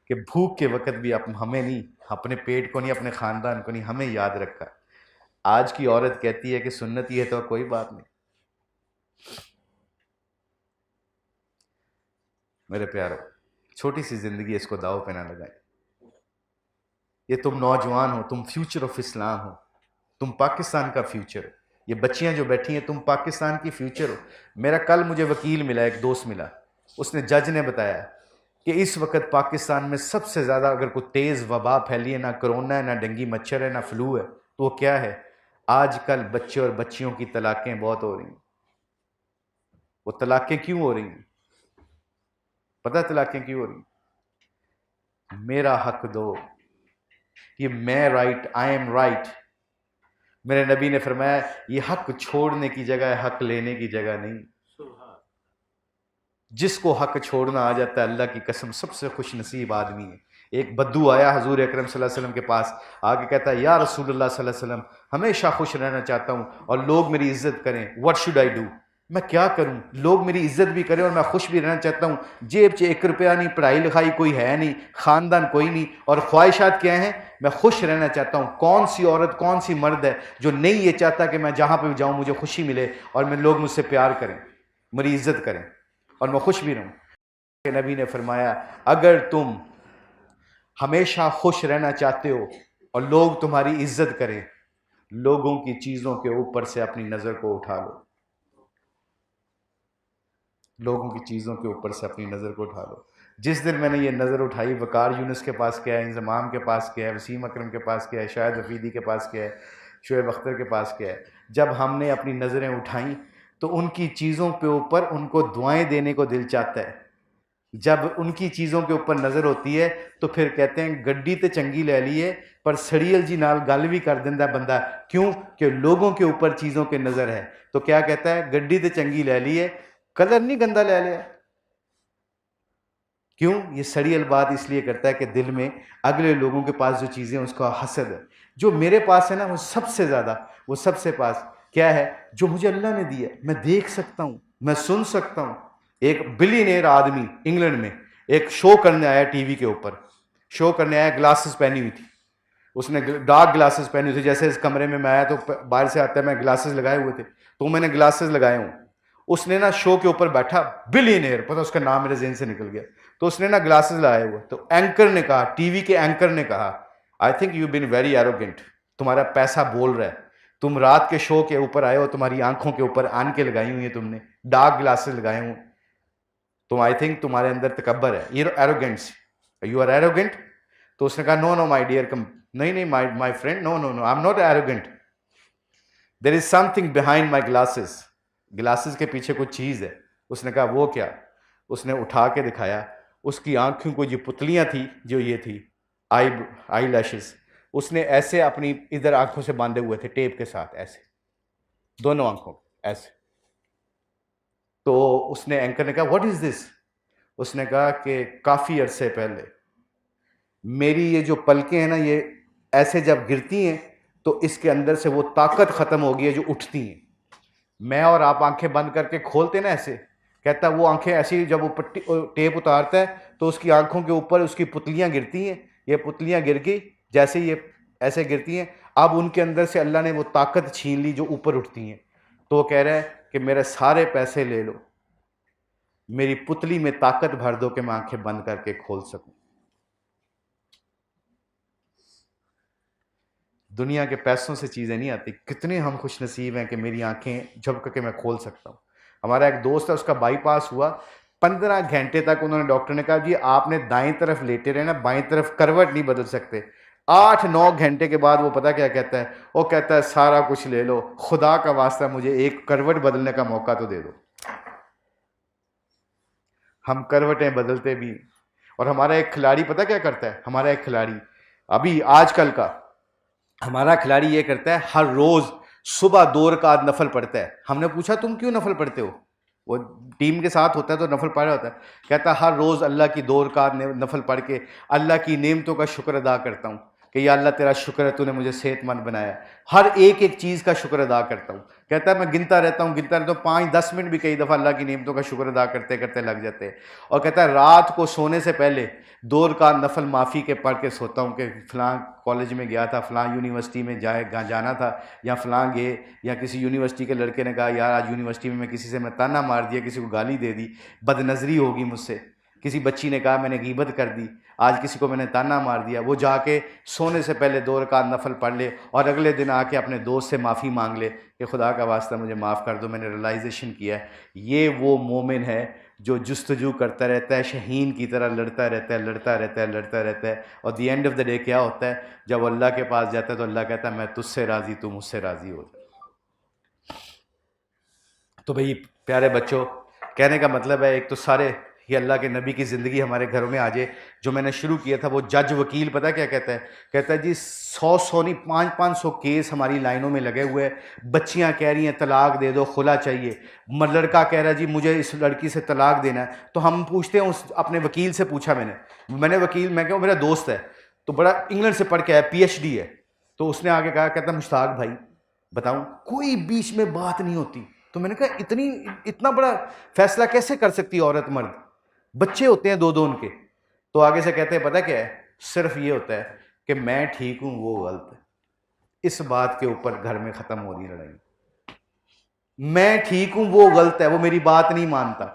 कि भूख के वक़्त भी हमें नहीं, अपने पेट को नहीं, अपने ख़ानदान को नहीं, हमें याद रखा। आज की औरत कहती है कि सुन्नती है तो कोई बात नहीं। मेरे प्यारो, छोटी सी ज़िंदगी, इसको दाव पे ना लगाए। ये तुम नौजवान हो, तुम फ्यूचर ऑफ इस्लाम हो, तुम पाकिस्तान का फ्यूचर हो। ये बच्चियां जो बैठी हैं, तुम पाकिस्तान की फ्यूचर हो। मेरा कल मुझे वकील मिला, एक दोस्त मिला, उसने, जज ने बताया कि इस वक्त पाकिस्तान में सबसे ज़्यादा अगर कोई तेज़ वबा फैली है, ना कोरोना है, ना डेंगू मच्छर है, ना फ्लू है, तो वो क्या है? आजकल बच्चे और बच्चियों की तलाक़ें बहुत हो रही हैं। वो तलाक़ें क्यों हो रही हैं? पता है तलाक़ें क्यों हो रही हैं? मेरा हक दो, ये मैं राइट, आई एम राइट। मेरे नबी ने फरमाया, ये हक छोड़ने की जगह है, हक लेने की जगह नहीं। जिसको हक छोड़ना आ जाता है, अल्लाह की कसम सबसे खुश नसीब आदमी है। एक बद्दू आया हजूर अकरम सल्लल्लाहु अलैहि वसल्लम के पास, आगे कहता है, या रसूलुल्लाह सल्लल्लाहु अलैहि वसल्लम, हमेशा खुश रहना चाहता हूँ और लोग मेरी इज्जत करें, व्हाट शुड आई डू? मैं क्या करूँ? लोग मेरी इज्जत भी करें और मैं खुश भी रहना चाहता हूँ। जेब च 1 रुपया नहीं, पढ़ाई लिखाई कोई है नहीं, ख़ानदान कोई नहीं, और ख्वाहिशात क्या हैं? मैं खुश रहना चाहता हूँ। कौन सी औरत, कौन सी मर्द है जो नहीं ये चाहता कि मैं जहाँ पर भी जाऊँ मुझे खुशी मिले और मैं लोग मुझसे प्यार करें, मेरी इज्जत करें और मैं खुश भी रहूँ। नबी ने फरमाया, अगर तुम हमेशा खुश रहना चाहते हो और लोग तुम्हारी इज्जत करें, लोगों की चीज़ों के ऊपर से अपनी नज़र को उठा लो। लोगों की चीज़ों के ऊपर से अपनी नज़र को उठा लो। जिस दिन मैंने ये नज़र उठाई, वकार यूनुस के पास क्या है, इंज़माम के पास क्या है, वसीम अकरम के पास क्या है, शाहिद हफीदी के पास क्या है, शुएब अख्तर के पास क्या है, जब हमने अपनी नज़रें उठाई तो उनकी चीज़ों के ऊपर उनको दुआएं देने को दिल चाहता है। जब उनकी चीज़ों के ऊपर नज़र होती है तो फिर कहते हैं, गड्डी तो चंगी ले ली है पर सड़ील जी नाल गल भी कर देंदा बंदा। क्यों? कि लोगों के ऊपर चीज़ों के नज़र है। तो क्या कहता है, गड्डी तो चंगी ले ली है, कलर नहीं गंदा ले लिया। क्यों? ये सड़ियल बात इसलिए करता है कि दिल में अगले लोगों के पास जो चीज़ें उसका हसद है। जो मेरे पास है ना वो सबसे ज़्यादा, वो सबसे पास क्या है? जो मुझे अल्लाह ने दिया, मैं देख सकता हूँ, मैं सुन सकता हूँ। एक बिलियनेयर आदमी इंग्लैंड में एक शो करने आया, टीवी के ऊपर शो करने आया, ग्लासेस पहनी हुई थी उसने, डार्क ग्लासेस पहनी हुई थी। जैसे इस कमरे में मैं आया तो बाहर से आता है, मैं ग्लासेस लगाए हुए थे, तो मैंने ग्लासेस लगाए हूँ। उसने ना शो के ऊपर बैठा, बिलियनेयर, पता उसका नाम मेरे ज़हन से निकल गया, तो उसने ना ग्लासेस लगाए हुए, तो एंकर ने कहा, टीवी के एंकर ने कहा, I think you been very arrogant, तुम्हारा पैसा बोल रहा है, तुम रात के शो के ऊपर आए हो, तुम्हारी आंखों के ऊपर आन के लगाई हुई है, तुमने डार्क ग्लासेस लगाए हुए, तो आई थिंक तुम्हारे अंदर तकब्बर है, ये एरोगेंस, यू आर एरोगेंट। तो उसने कहा no no my dear come, नहीं नहीं my friend, no no no, I am not arrogant, there is something behind my glasses, glasses के पीछे कुछ चीज़ है। उसने कहा वो क्या? उसने उठा के दिखाया, उसकी आंखों को जो पुतलियां थी, जो ये थी आई लैशेस, उसने ऐसे अपनी इधर आंखों से बांधे हुए थे टेप के साथ, ऐसे दोनों आंखों ऐसे। तो उसने, एंकर ने कहा व्हाट इज दिस? उसने कहा कि काफ़ी अरसे पहले मेरी ये जो पलकें हैं ना, ये ऐसे जब गिरती हैं तो इसके अंदर से वो ताकत ख़त्म हो गई है जो उठती हैं। मैं और आप आंखें बंद करके खोलते ना ऐसे, कहता वो आंखें ऐसी, जब वो पट्टी टेप उतारता है तो उसकी आंखों के ऊपर उसकी पुतलियां गिरती हैं, ये पुतलियां गिर गई, जैसे ये ऐसे गिरती हैं, अब उनके अंदर से अल्लाह ने वो ताकत छीन ली जो ऊपर उठती हैं। तो वो कह रहा है कि मेरे सारे पैसे ले लो, मेरी पुतली में ताकत भर दो कि मैं आंखें बंद करके खोल सकूं। दुनिया के पैसों से चीज़ें नहीं आती। कितने हम खुश नसीब हैं कि मेरी आंखें झपक के मैं खोल सकता हूँ। हमारा एक दोस्त है, उसका बाईपास हुआ, 15 घंटे तक उन्होंने, डॉक्टर ने कहा जी आपने दाईं तरफ लेटे रहना, बाईं तरफ करवट नहीं बदल सकते। 8-9 घंटे के बाद वो पता क्या कहता है? वो कहता है सारा कुछ ले लो, खुदा का वास्ता मुझे एक करवट बदलने का मौका तो दे दो। हम करवटें बदलते भी। और हमारा एक खिलाड़ी पता क्या करता है? हमारा एक खिलाड़ी अभी आजकल का, हमारा खिलाड़ी ये करता है, हर रोज सुबह 2 रकात नफल पढ़ता है। हमने पूछा तुम क्यों नफल पढ़ते हो? वो टीम के साथ होता है तो नफल पढ़ रहा होता है, कहता है हर रोज अल्लाह की 2 रकात नफल पढ़ के अल्लाह की नेमतों का शुक्र अदा करता हूँ कि या अल्लाह तेरा शुक्र है, तूने मुझे सेहतमंद बनाया, हर एक एक चीज़ का शुक्र अदा करता हूँ। कहता है मैं गिनता रहता हूँ 5-10 मिनट भी कई दफ़ा अल्लाह की नेमतों का शुक्र अदा करते करते लग जाते हैं। और कहता है रात को सोने से पहले 2 रकात नफल माफ़ी के पढ़ के सोता हूँ कि फ़लाँ कॉलेज में गया था, फ़लाँ यूनिवर्सिटी में जाना था, या फ़लाँ गए, या किसी यूनिवर्सिटी के लड़के ने कहा यार आज यूनिवर्सिटी में मैं किसी से मैं ताना मार दिया, किसी को गाली दे दी, बदनज़री होगी मुझसे, किसी बच्ची ने कहा मैंने गीबत कर दी, आज किसी को मैंने ताना मार दिया। वो जाके सोने से पहले 2 रकात नफल पढ़ ले और अगले दिन आके अपने दोस्त से माफ़ी मांग ले कि खुदा का वास्ता मुझे माफ़ कर दो, मैंने रियलाइजेशन किया है। ये वो मोमिन है जो जुस्तजू करता रहता है, शहीन की तरह लड़ता रहता है, लड़ता रहता है, लड़ता रहता है, और the end of the day क्या होता है? जब अल्लाह के पास जाता है तो अल्लाह कहता है मैं तुझसे राज़ी, तू मुझसे राज़ी हो जा। तो भाई प्यारे बच्चों, कहने का मतलब है, एक तो सारे ये अल्लाह के नबी की ज़िंदगी हमारे घरों में आ जाए। जो मैंने शुरू किया था वो जज वकील पता क्या कहता है? कहता है जी 100 नहीं 500 केस हमारी लाइनों में लगे हुए हैं। बच्चियां कह रही हैं तलाक दे दो, खुला चाहिए, लड़का कह रहा है जी मुझे इस लड़की से तलाक देना है। तो हम पूछते हैं, उस अपने वकील से पूछा मैंने वकील, मैं क्या, मेरा दोस्त है तो बड़ा इंग्लैंड से पढ़ के आया, PhD है, तो उसने आगे कहा, कहता मुश्ताक भाई बताऊं कोई बीच में बात नहीं होती। तो मैंने कहा इतना बड़ा फैसला कैसे कर सकती है औरत मर्द? बच्चे होते हैं 2-2 उनके। तो आगे से कहते हैं पता क्या है? सिर्फ ये होता है कि मैं ठीक हूं वो गलत है। इस बात के ऊपर घर में खत्म हो रही लड़ाई। मैं ठीक हूं वो गलत है, वो मेरी बात नहीं मानता।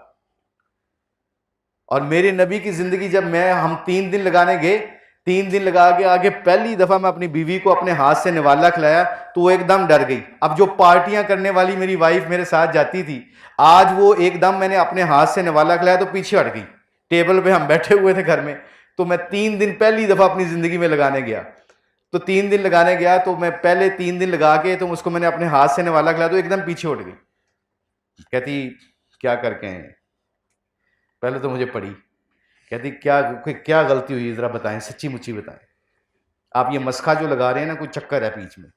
और मेरे नबी की जिंदगी, जब हम 3 दिन लगाने गए, 3 दिन लगा के आगे पहली दफा मैं अपनी बीवी को अपने हाथ से निवाला खिलाया तो वो एकदम डर गई। अब जो पार्टियां करने वाली मेरी वाइफ मेरे साथ जाती थी, आज वो एकदम, मैंने अपने हाथ से निवाला खिलाया तो पीछे हट गई। टेबल पे हम बैठे हुए थे घर में, तो मैं 3 दिन पहली दफा अपनी जिंदगी में लगाने गया, तो 3 दिन लगाने गया, तो मैं पहले 3 दिन लगा के तो उसको मैंने अपने हाथ से निवाला खिलाया तो एकदम पीछे उठ गई। कहती क्या करके हैं? पहले तो मुझे पड़ी, कहती क्या गलती हुई ज़रा बताएं, सच्ची मुच्ची बताएं, आप ये मस्का जो लगा रहे हैं ना, कोई चक्कर है बीच में?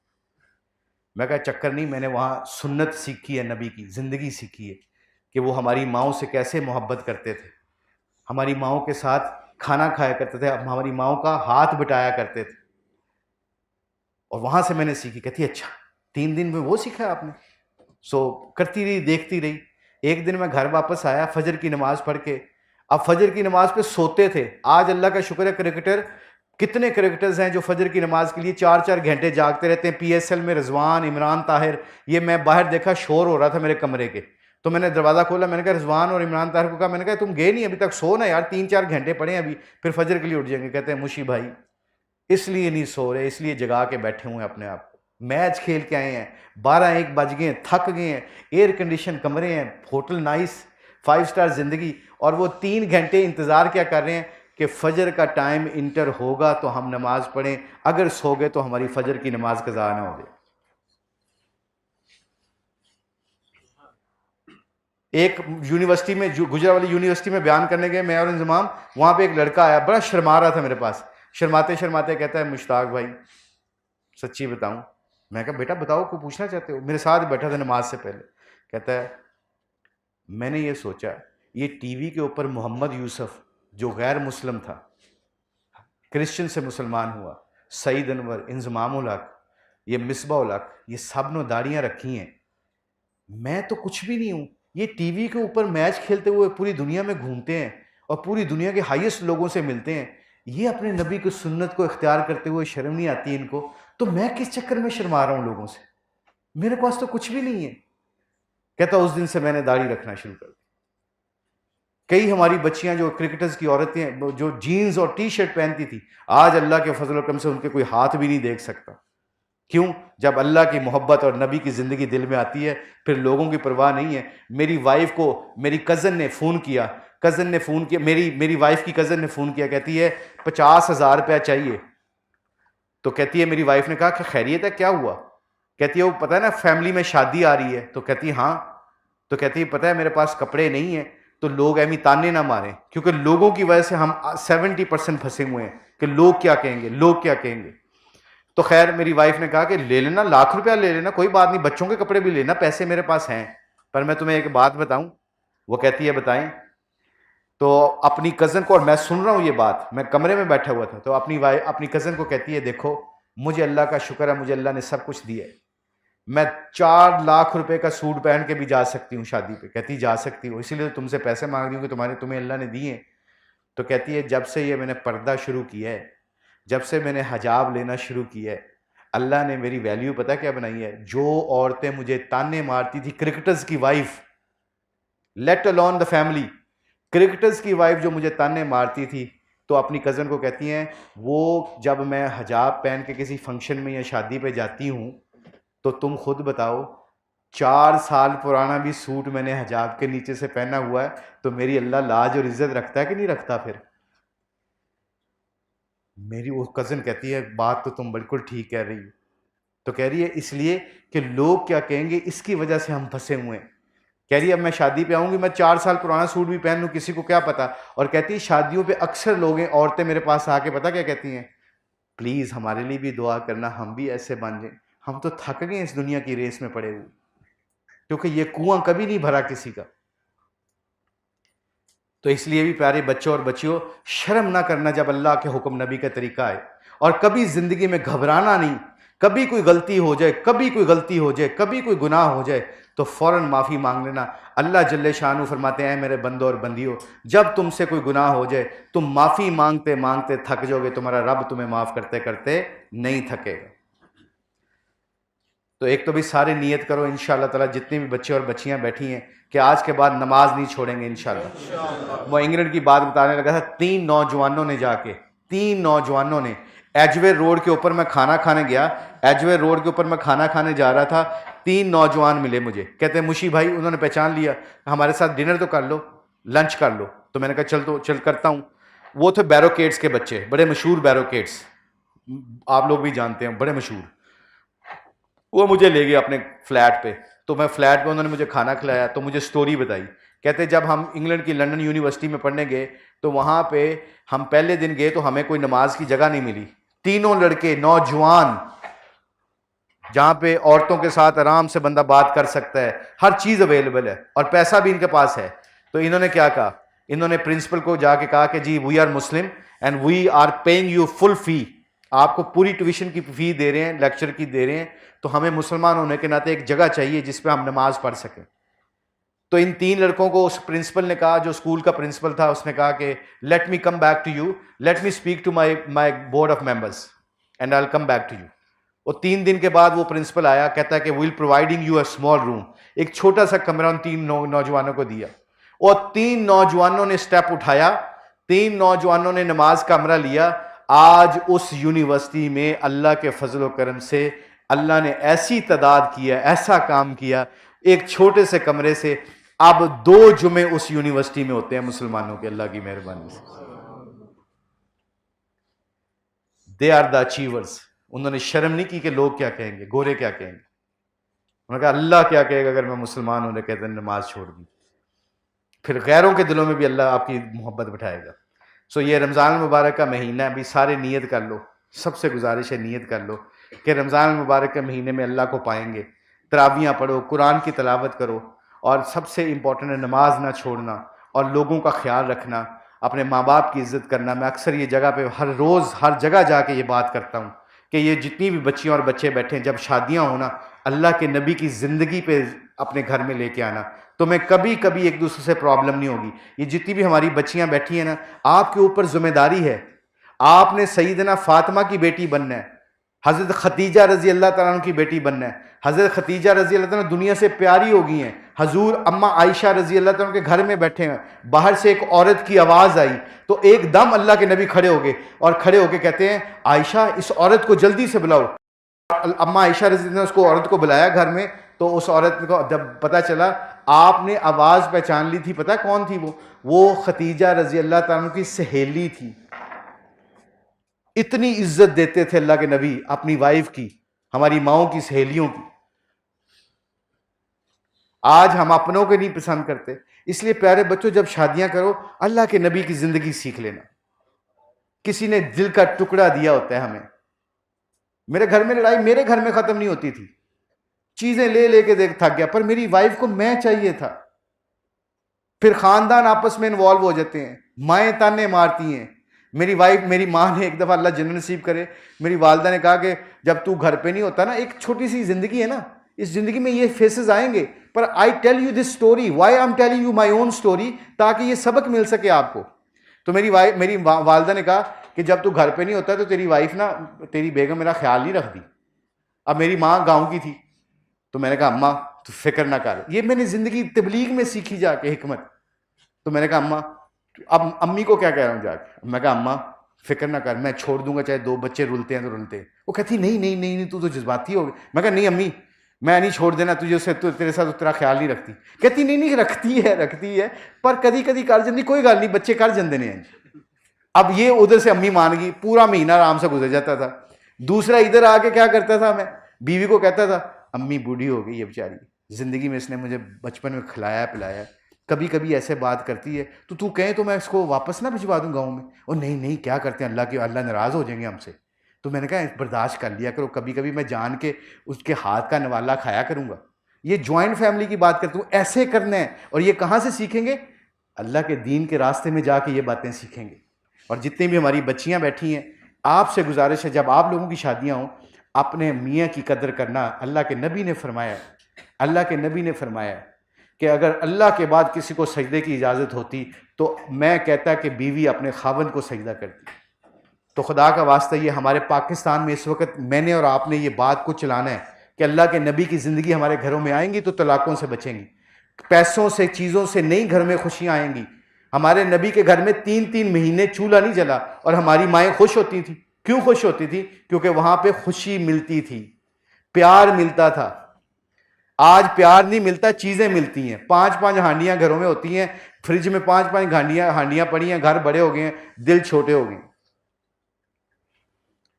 मैं कहा चक्कर नहीं, मैंने वहाँ सुन्नत सीखी है, नबी की ज़िंदगी सीखी है कि वो हमारी माओं से कैसे मोहब्बत करते थे। हमारी माओं के साथ खाना खाया करते थे, हमारी माओं का हाथ बटाया करते थे। और वहाँ से मैंने सीखी। कहती अच्छा 3 दिन में वो सीखा आपने? सो करती रही, देखती रही। एक दिन मैं घर वापस आया फजर की नमाज पढ़ के। अब फजर की नमाज पे सोते थे। आज अल्लाह का शुक्र है, क्रिकेटर कितने क्रिकेटर्स हैं जो फजर की नमाज के लिए 4-4 घंटे जागते रहते हैं। PSL में रिजवान, इमरान ताहिर, ये मैं बाहर देखा, शोर हो रहा था मेरे कमरे के, तो मैंने दरवाज़ा खोला, मैंने कहा रिजवान और इमरान ताहिर को कहा, मैंने कहा तुम गए नहीं अभी तक, सो ना यार, 3-4 घंटे पड़े अभी, फिर फजर के लिए उठ जाएंगे। कहते हैं मुशी भाई इसलिए नहीं सो रहे, इसलिए जगा के बैठे हुए हैं अपने आप को, मैच खेल के आए हैं, 12-1 बज गए हैं, थक गए हैं, एयर कंडीशन कमरे हैं, होटल नाइस, 5 स्टार ज़िंदगी, और वो 3 घंटे इंतज़ार क्या कर रहे हैं कि फ़जर का टाइम इंटर होगा तो हम नमाज़ पढ़ें, अगर सो गए तो हमारी फ़जर की नमाज कज़ा ना हो जाए। एक यूनिवर्सिटी में, गुजरावाली यूनिवर्सिटी में बयान करने गए मैं और इंजमाम, वहाँ पे एक लड़का आया, बड़ा शर्मा रहा था मेरे पास, शर्माते शर्माते कहता है मुश्ताक भाई सच्ची बताऊं? मैं कहा बेटा बताओ, को पूछना चाहते हो? मेरे साथ बैठा था नमाज से पहले। कहता है मैंने ये सोचा, ये टीवी के ऊपर मोहम्मद यूसुफ जो गैर मुस्लिम था, क्रिश्चियन से मुसलमान हुआ, सईद अनवर, इंजमाम उल हक, ये मिसबा उल हक, ये सब ने दाढ़ियाँ रखी हैं, मैं तो कुछ भी नहीं हूँ। ये टीवी के ऊपर मैच खेलते हुए पूरी दुनिया में घूमते हैं और पूरी दुनिया के हाईएस्ट लोगों से मिलते हैं, ये अपने नबी की सुन्नत को इख्तियार करते हुए शर्म नहीं आती इनको, तो मैं किस चक्कर में शर्मा रहा हूँ लोगों से? मेरे पास तो कुछ भी नहीं है। कहता उस दिन से मैंने दाढ़ी रखना शुरू कर दी। कई हमारी बच्चियां जो क्रिकेटर्स की औरतें जो जीन्स और टी शर्ट पहनती थी, आज अल्लाह के फजल करम से उनके कोई हाथ भी नहीं देख सकता। क्यों? जब अल्लाह की मोहब्बत और नबी की ज़िंदगी दिल में आती है, फिर लोगों की परवाह नहीं है। मेरी वाइफ को मेरी कज़न ने फ़ोन किया, मेरी वाइफ की कज़न ने फ़ोन किया, कहती है 50,000 रुपया चाहिए। तो कहती है, मेरी वाइफ ने कहा कि खैरियत है, क्या हुआ? कहती है वो पता है ना फैमिली में शादी आ रही है। तो कहती है हाँ। तो कहती है पता है मेरे पास कपड़े नहीं है, तो लोग ऐमी ताने ना मारें, क्योंकि लोगों की वजह से हम 70% फंसे हुए हैं कि लोग क्या कहेंगे, लोग क्या कहेंगे। तो खैर मेरी वाइफ ने कहा कि ले लेना, लाख रुपया ले लेना, कोई बात नहीं, बच्चों के कपड़े भी लेना, पैसे मेरे पास हैं। पर मैं तुम्हें एक बात बताऊं? वो कहती है बताएं। तो अपनी कज़न को, और मैं सुन रहा हूं ये बात, मैं कमरे में बैठा हुआ था, तो अपनी कज़न को कहती है देखो मुझे अल्लाह का शुक्र है, मुझे अल्लाह ने सब कुछ दिया है, मैं 4 लाख रुपए का सूट पहन के भी जा सकती हूँ शादी पे। कहती जा सकती हो, इसीलिए तो तुमसे पैसे मांग रही हूँ कि तुम्हें अल्लाह ने दिए। तो कहती है जब से ये मैंने पर्दा शुरू किया है, जब से मैंने हिजाब लेना शुरू किया है, अल्लाह ने मेरी वैल्यू पता क्या बनाई है? जो औरतें मुझे ताने मारती थी, क्रिकेटर्स की wife, let alone the family, cricketers की वाइफ जो मुझे ताने मारती थी, तो अपनी कज़न को कहती हैं वो जब मैं हिजाब पहन के किसी फंक्शन में या शादी पे जाती हूँ, तो तुम खुद बताओ 4 साल पुराना भी सूट मैंने हिजाब के नीचे से पहना हुआ है, तो मेरी अल्लाह लाज और इज्जत रखता है कि नहीं रखता? फिर मेरी वो कज़न कहती है बात तो तुम बिल्कुल ठीक कह रही हो। तो कह रही है इसलिए कि लोग क्या कहेंगे, इसकी वजह से हम फंसे हुए हैं। कह रही है अब मैं शादी पे आऊँगी, मैं 4 साल पुराना सूट भी पहन लूँ, किसी को क्या पता। और कहती है शादियों पे अक्सर लोग, औरतें मेरे पास आके पता क्या कहती हैं? प्लीज़ हमारे लिए भी दुआ करना, हम भी ऐसे बन जाएं, हम तो थक गए इस दुनिया की रेस में पड़े हुए, क्योंकि ये कुआं कभी नहीं भरा किसी का। तो इसलिए भी प्यारे बच्चों और बच्चियों, शर्म ना करना जब अल्लाह के हुक्म नबी का तरीका है, और कभी ज़िंदगी में घबराना नहीं। कभी कोई गलती हो जाए, कभी कोई गलती हो जाए, कभी कोई गुनाह हो जाए, तो फ़ौरन माफ़ी मांग लेना। अल्लाह जल्ले शानू फरमाते हैं मेरे बंदो और बंदियों, जब तुमसे कोई गुनाह हो जाए, तुम माफ़ी मांगते मांगते थक जाओगे, तुम्हारा रब तुम्हें माफ़ करते करते नहीं थकेगा। तो एक तो भी सारे नियत करो इंशाअल्लाह ताला, जितने भी बच्चे और बच्चियां बैठी हैं, कि आज के बाद नमाज नहीं छोड़ेंगे इंशाअल्लाह। वो इंग्लैंड की बात बताने लगा था, 3 नौजवानों ने एजवे रोड के ऊपर, मैं खाना खाने गया, एजवे रोड के ऊपर मैं खाना खाने जा रहा था, 3 नौजवान मिले मुझे, कहते हैं मुशी भाई, उन्होंने पहचान लिया, हमारे साथ डिनर तो कर लो, लंच कर लो। तो मैंने कहा चल करता हूँ। वो थे बैरोकेड्स के बच्चे, बड़े मशहूर बैरोकेड्स, आप लोग भी जानते हैं, बड़े मशहूर। वो मुझे ले गए अपने फ्लैट पे, तो मैं फ्लैट पे, उन्होंने मुझे खाना खिलाया, तो मुझे स्टोरी बताई। कहते जब हम इंग्लैंड की लंदन यूनिवर्सिटी में पढ़ने गए, तो वहाँ पे हम पहले दिन गए तो हमें कोई नमाज की जगह नहीं मिली। तीनों लड़के नौजवान, जहाँ पे औरतों के साथ आराम से बंदा बात कर सकता है, हर चीज़ अवेलेबल है और पैसा भी इनके पास है। तो इन्होंने क्या कहा इन्होंने प्रिंसिपल को जाके कहा कि जी we are Muslim and we are paying you full fee, आपको पूरी ट्यूशन की फी दे रहे हैं, लेक्चर की दे रहे हैं, तो हमें मुसलमान होने के नाते एक जगह चाहिए जिस पे हम नमाज पढ़ सकें। तो इन 3 लड़कों को उस प्रिंसिपल ने कहा, जो स्कूल का प्रिंसिपल था, उसने कहा कि let me come back to you, let me speak to my board of members and I will come back to you. और 3 दिन के बाद वो प्रिंसिपल आया, कहता है कि will providing you a small room, एक छोटा सा कमरा उन 3 नौजवानों को दिया। और 3 नौजवानों ने स्टेप उठाया, 3 नौजवानों ने नमाज का कमरा लिया। आज उस यूनिवर्सिटी में अल्लाह के फजल व करम से अल्लाह ने ऐसी तादाद किया, ऐसा काम किया, एक छोटे से कमरे से अब 2 जुमे उस यूनिवर्सिटी में होते हैं मुसलमानों के, अल्लाह की मेहरबानी से। They are the achievers. उन्होंने शर्म नहीं की कि लोग क्या कहेंगे, गोरे क्या कहेंगे। उन्होंने कहा अल्लाह क्या कहेगा अगर मैं मुसलमान होने कहते नमाज छोड़ दी। फिर गैरों के दिलों में भी अल्लाह आपकी मोहब्बत बिठाएगा। सो ये रमज़ान मुबारक का महीना, अभी सारे नियत कर लो, सबसे गुजारिश है नियत कर लो कि रमज़ान मुबारक के महीने में अल्लाह को पाएंगे। तरावियाँ पढ़ो, कुरान की तिलावत करो, और सबसे इम्पॉर्टेंट है नमाज ना छोड़ना और लोगों का ख्याल रखना, अपने माँ बाप की इज़्ज़त करना। मैं अक्सर ये जगह पे हर रोज़ हर जगह जाके ये बात करता हूँ कि ये जितनी भी बच्चियाँ और बच्चे बैठे हैं, जब शादियाँ होना, अल्लाह के नबी की ज़िंदगी पे अपने घर में लेके आना, तो मैं कभी कभी एक दूसरे से प्रॉब्लम नहीं होगी। ये जितनी भी हमारी बच्चियाँ बैठी हैं ना, आपके ऊपर जिम्मेदारी है, आपने सईदना फातिमा की बेटी बनना है, हज़रत खतीजा रज़ी अल्लाह तआला अन्हा की बेटी बनना है। हज़रत खतीजा रज़ी अल्लाह तआला अन्हा दुनिया से प्यारी हो गई हैं। हजूर अम्मा आयशा रज़ी अल्लाह तआला अन्हा के घर में बैठे हैं, बाहर से एक औरत की आवाज़ आई तो एकदम अल्लाह के नबी खड़े हो गए और खड़े होके कहते हैं आयशा इस औरत को जल्दी से बुलाओ। अम्मा आयशा रज़ी ने उसको औरत को बुलाया घर में, तो उस औरत को जब पता चला, आपने आवाज़ पहचान ली थी, पता कौन थी वो खतीजा रज़ी अल्लाह तआला अन्हा की सहेली थी। इतनी इज्जत देते थे अल्लाह के नबी अपनी वाइफ की, हमारी माओं की, सहेलियों की। आज हम अपनों को नहीं पसंद करते। इसलिए प्यारे बच्चों, जब शादियां करो अल्लाह के नबी की जिंदगी सीख लेना। किसी ने दिल का टुकड़ा दिया होता है हमें। मेरे घर में लड़ाई मेरे घर में खत्म नहीं होती थी, चीजें ले लेके देख थक गया, पर मेरी वाइफ को मैं चाहिए था। फिर खानदान आपस में इन्वॉल्व हो जाते हैं, माएँ ताने मारती हैं। मेरी वाइफ, मेरी माँ ने एक दफ़ा, अल्लाह जन्नत नसीब करे, मेरी वालदा ने कहा कि जब तू घर पे नहीं होता ना, एक छोटी सी ज़िंदगी है ना, इस ज़िंदगी में ये फेसेस आएंगे, पर I tell you this story, why I am telling you my own story, ताकि ये सबक मिल सके आपको। तो मेरी वालदा ने कहा कि जब तू घर पर नहीं होता तो तेरी वाइफ ना, तेरी बेगम मेरा ख्याल नहीं रखती। अब मेरी माँ गाँव की थी, तो मैंने कहा अम्मा तू फिक्र ना कर। ये मैंने ज़िंदगी तबलीग में सीखी जाके हिकमत। तो मैंने कहा अम्मा, अब अम्मी को क्या कह रहा हूँ जाके, मैं कहा अम्मा फिक्र ना कर, मैं छोड़ दूंगा, चाहे 2 बच्चे रुलते हैं तो रुलते हैं। वो कहती नहीं नहीं नहीं नहीं, तू तो जज्बाती हो गई। मैं कहा नहीं अम्मी, मैं नहीं छोड़ देना तुझे, उससे तेरे साथ तेरा ख्याल नहीं रखती। कहती नहीं नहीं रखती है, पर कभी कभी कर जाती, कोई गल नहीं, बच्चे कर जाते हैं। अब ये उधर से अम्मी मान गई, पूरा महीना आराम से गुजर जाता था। दूसरा इधर आके क्या करता था, मैं बीवी को कहता था अम्मी बूढ़ी हो गई है बेचारी, जिंदगी में इसने मुझे बचपन में खिलाया पिलाया, कभी कभी ऐसे बात करती है, तो तू कहे तो मैं इसको वापस ना भिजवा दूँ गाँव में। और नहीं नहीं क्या करते हैं, अल्लाह नाराज़ हो जाएंगे हमसे। तो मैंने कहा बर्दाश्त कर लिया करो, कभी कभी मैं जान के उसके हाथ का नवाला खाया करूँगा। ये जॉइंट फैमिली की बात करता हूँ, ऐसे करना है। और ये कहाँ से सीखेंगे? अल्लाह के दीन के रास्ते में जाके ये बातें सीखेंगे। और जितनी भी हमारी बच्चियाँ बैठी हैं, आपसे गुजारिश है, जब आप लोगों की शादियाँ हों, अपने मियाँ की कदर करना। अल्लाह के नबी ने फरमाया कि अगर अल्लाह के बाद किसी को सजदे की इजाज़त होती तो मैं कहता कि बीवी अपने खावंद को सजदा करती। तो खुदा का वास्ता, ये हमारे पाकिस्तान में इस वक्त मैंने और आपने ये बात को चलाना है कि अल्लाह के नबी की ज़िंदगी हमारे घरों में आएंगी तो तलाक़ों से बचेंगी, पैसों से, चीज़ों से नहीं, घर में खुशियाँ आएंगी। हमारे नबी के घर में 3-3 महीने चूल्हा नहीं जला और हमारी माएँ खुश होती थी। क्यों खुश होती थी? क्योंकि वहाँ पर खुशी मिलती थी, प्यार मिलता था। आज प्यार नहीं मिलता, चीज़ें मिलती हैं। 5-5 हांडियाँ घरों में होती हैं, फ्रिज में 5-5 हांडियाँ पड़ी हैं, घर बड़े हो गए हैं, दिल छोटे हो गए।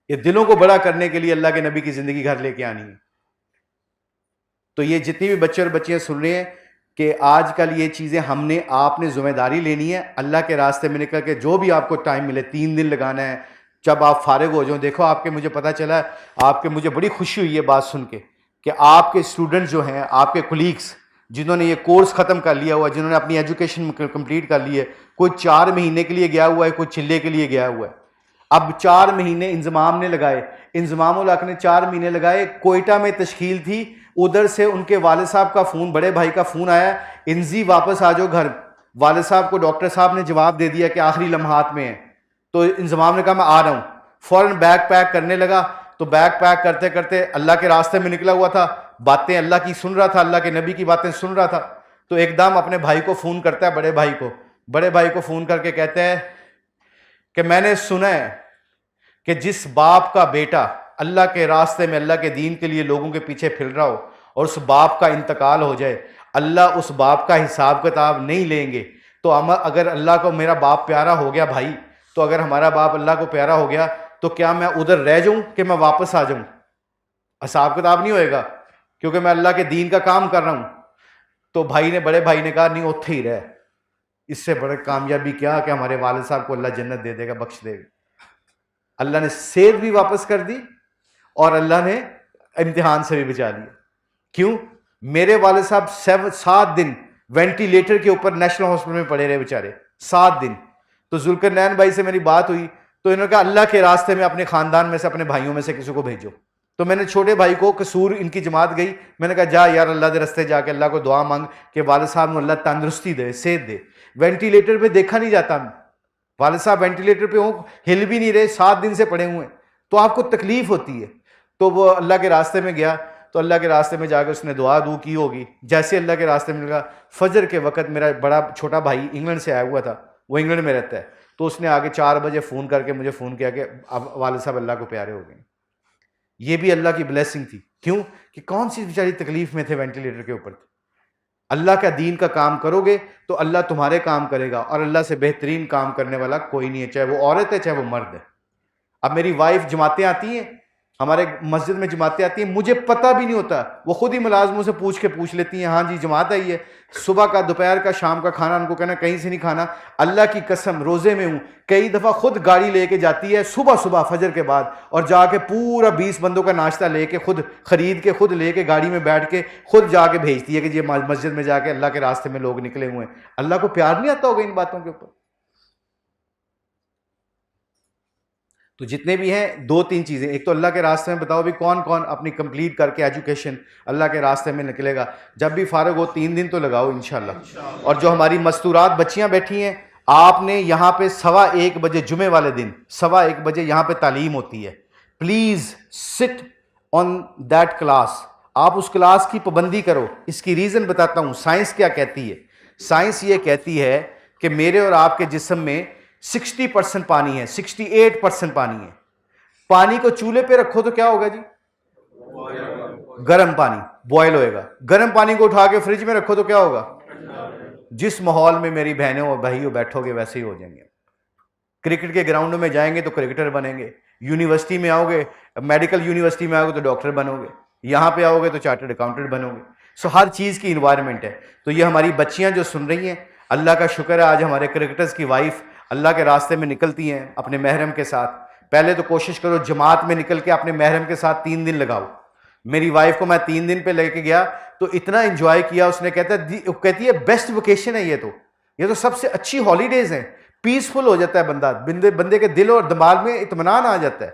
ये दिलों को बड़ा करने के लिए अल्लाह के नबी की ज़िंदगी घर लेके आनी है। तो ये जितनी भी बच्चे और बच्चियाँ सुन रहे हैं कि आजकल ये चीज़ें हमने, आपने ज़िम्मेदारी लेनी है अल्लाह के रास्ते में निकल के। जो भी आपको टाइम मिले, 3 दिन लगाना है, जब आप फारिग हो जाओ। देखो आपके, मुझे पता चला आपके, मुझे बड़ी खुशी हुई है बात सुन के कि आपके स्टूडेंट जो हैं, आपके कुलीग्स जिन्होंने ये कोर्स ख़त्म कर लिया हुआ है, जिन्होंने अपनी एजुकेशन कंप्लीट कर ली है, कोई 4 महीने के लिए गया हुआ है, कोई चिल्ले के लिए गया हुआ है। अब 4 महीने इंजमाम ने लगाए, इंजमामुल हक ने 4 महीने लगाए। कोयटा में तश्कील थी, उधर से उनके वालिद साहब का फ़ोन, बड़े भाई का फ़ोन आया, इंजी वापस आ जाओ घर। वालिद साहब को डॉक्टर साहब ने जवाब दे दिया कि आखिरी लम्हात में है। तो इंजमाम ने कहा मैं आ रहा हूँ। फ़ौरन बैग पैक करने लगा। तो बैग पैक करते करते अल्लाह के रास्ते में निकला हुआ था, बातें अल्लाह की सुन रहा था, अल्लाह के नबी की बातें सुन रहा था। तो एकदम अपने भाई को फ़ोन करता है, बड़े भाई को फ़ोन करके कहते हैं कि मैंने सुना है कि जिस बाप का बेटा अल्लाह के रास्ते में, अल्लाह के दीन के लिए लोगों के पीछे फिर रहा हो और उस बाप का इंतकाल हो जाए, अल्लाह उस बाप का हिसाब किताब नहीं लेंगे। तो अगर अल्लाह को मेरा बाप प्यारा हो गया भाई, तो अगर हमारा बाप अल्लाह को प्यारा हो गया तो क्या मैं उधर रह जाऊं कि मैं वापस आ जाऊं? हिसाब किताब नहीं होएगा, क्योंकि मैं अल्लाह के दीन का काम कर रहा हूं। तो बड़े भाई ने कहा नहीं, उत्थे ही रह, इससे बड़ी कामयाबी क्या कि हमारे वालिद साहब को अल्लाह जन्नत दे देगा, बख्श देगा। अल्लाह ने सेहत भी वापस कर दी और अल्लाह ने इम्तिहान से भी बचा लिया। क्यों? मेरे वालिद साहब 7 दिन वेंटिलेटर के ऊपर नेशनल हॉस्पिटल में पड़े रहे बेचारे, 7 दिन। तो जुल्करनैन भाई से मेरी बात हुई तो इन्होंने कहा अल्लाह के रास्ते में अपने खानदान में से, अपने भाइयों में से किसी को भेजो। तो मैंने छोटे भाई को, कसूर इनकी जमात गई, मैंने कहा जा यार अल्लाह के रास्ते जाके अल्लाह को दुआ मांग कि वालिद साहब को अल्लाह तंदुरुस्ती दे, सेहत दे। वेंटिलेटर पे देखा नहीं जाता, वालिद साहब वेंटिलेटर पे हो, हिल भी नहीं रहे, 7 दिन से पड़े हुए हैं, तो आपको तकलीफ होती है। तो वो अल्लाह के रास्ते में गया, तो अल्लाह के रास्ते में जाकर उसने दुआ की होगी। जैसे अल्लाह के रास्ते में लगा, फजर के वक्त मेरा बड़ा छोटा भाई इंग्लैंड से आया हुआ था, वो इंग्लैंड में रहता है, तो उसने आगे 4 बजे फ़ोन करके मुझे फ़ोन किया कि अब वालिद साहब अल्लाह को प्यारे हो गए। ये भी अल्लाह की ब्लेसिंग थी। क्यों? कि कौन सी बेचारी तकलीफ में थे, वेंटिलेटर के ऊपर थे। अल्लाह का दीन का काम करोगे तो अल्लाह तुम्हारे काम करेगा, और अल्लाह से बेहतरीन काम करने वाला कोई नहीं है, चाहे वो औरत है चाहे वो मर्द है। अब मेरी वाइफ जमातें आती हैं, हमारे मस्जिद में जमातें आती हैं, मुझे पता भी नहीं होता, वो खुद ही मुलाजमों से पूछ लेती हैं, हाँ जी जमात आई है। सुबह का, दोपहर का, शाम का खाना उनको कहना कहीं से नहीं खाना। अल्लाह की कसम रोज़े में हूँ, कई दफ़ा खुद गाड़ी लेके जाती है सुबह फजर के बाद, और जाके पूरा 20 बंदों का नाश्ता लेके, खुद खरीद के, खुद लेके गाड़ी में बैठ के खुद जाके भेजती है कि ये मस्जिद में जाके अल्लाह के रास्ते में लोग निकले हुए हैं। अल्लाह को प्यार नहीं आता होगा इन बातों के ऊपर? तो जितने भी हैं, 2-3 चीज़ें, एक तो अल्लाह के रास्ते में बताओ भी कौन कौन अपनी कंप्लीट करके एजुकेशन अल्लाह के रास्ते में निकलेगा। जब भी फारग हो 3 दिन तो लगाओ इंशाल्लाह। और जो हमारी मस्तूरात बच्चियां बैठी हैं, आपने यहाँ पे 1:15 बजे जुमे वाले दिन 1:15 बजे यहाँ पे तालीम होती है। Please sit on that class, आप उस क्लास की पाबंदी करो। इसकी रीज़न बताता हूँ, साइंस क्या कहती है। साइंस ये कहती है कि मेरे और आपके जिस्म में 60% पानी है, 68% पानी है। पानी को चूल्हे पे रखो तो क्या होगा जी? गर्म पानी बॉयल होएगा। गर्म पानी को उठा के फ्रिज में रखो तो क्या होगा? जिस माहौल में मेरी बहनों और भाइयों बैठोगे वैसे ही हो जाएंगे। क्रिकेट के ग्राउंड में जाएंगे तो क्रिकेटर बनेंगे, यूनिवर्सिटी में आओगे, मेडिकल यूनिवर्सिटी में आओगे तो डॉक्टर बनोगे, यहाँ पे आओगे तो चार्टर्ड अकाउंटेंट बनोगे। सो हर चीज़ की इन्वायरमेंट है। तो ये हमारी बच्चियाँ जो सुन रही हैं, अल्लाह का शुक्र है आज हमारे क्रिकेटर्स की वाइफ अल्लाह के रास्ते में निकलती हैं अपने महरम के साथ। पहले तो कोशिश करो जमात में निकल के अपने महरम के साथ 3 दिन लगाओ। मेरी वाइफ को मैं 3 दिन पे लेके गया तो इतना एंजॉय किया, उसने कहती है बेस्ट वेकेशन है ये तो सबसे अच्छी हॉलीडेज हैं। पीसफुल हो जाता है बंदा, बंदे के दिल और दिमाग में इत्मीनान आ जाता है।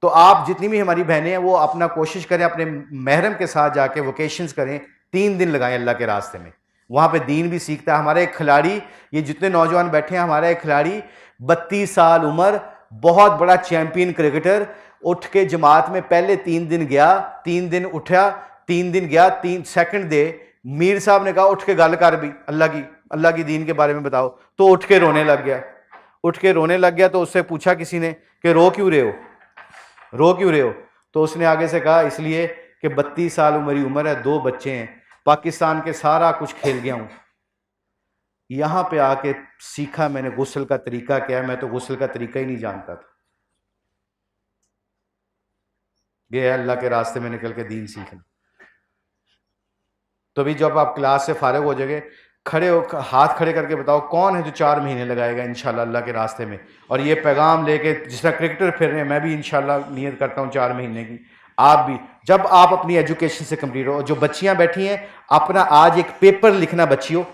तो आप जितनी भी हमारी बहनें हैं वो अपना कोशिश करें, अपने महरम के साथ जाके वेकेशंस करें, 3 दिन लगाएं अल्लाह के रास्ते में। वहाँ पे दीन भी सीखता है। हमारे एक खिलाड़ी, ये जितने नौजवान बैठे हैं, हमारा एक खिलाड़ी 32 साल उम्र, बहुत बड़ा चैंपियन क्रिकेटर, उठ के जमात में पहले 3 दिन गया, 3 दिन उठा, 3 दिन गया, 3 सेकंड दे, मीर साहब ने कहा उठ के गल कर भी अल्लाह की दीन के बारे में बताओ, तो उठ के रोने लग गया। तो उससे पूछा किसी ने कि रो क्यों रहे हो? तो उसने आगे से कहा इसलिए कि 32 साल मेरी उम्र है, 2 बच्चे हैं, पाकिस्तान के सारा कुछ खेल गया हूं, यहां पे आके सीखा मैंने गुस्ल का तरीका क्या है, मैं तो गुस्ल का तरीका ही नहीं जानता था। ये अल्लाह के रास्ते में निकल के दीन सीखना। तो भी जब आप क्लास से फारिग हो जाओगे, हाथ खड़े करके बताओ कौन है जो 4 महीने लगाएगा इंशाल्लाह अल्लाह के रास्ते में। और ये पैगाम लेके, जिस तरह क्रिकेटर फिर रहे हैं, मैं भी इंशाल्लाह नियत करता हूँ 4 महीने की। आप भी, जब आप अपनी एजुकेशन से कंप्लीट हो, जो बच्चियां बैठी हैं अपना आज एक पेपर लिखना, बच्चियों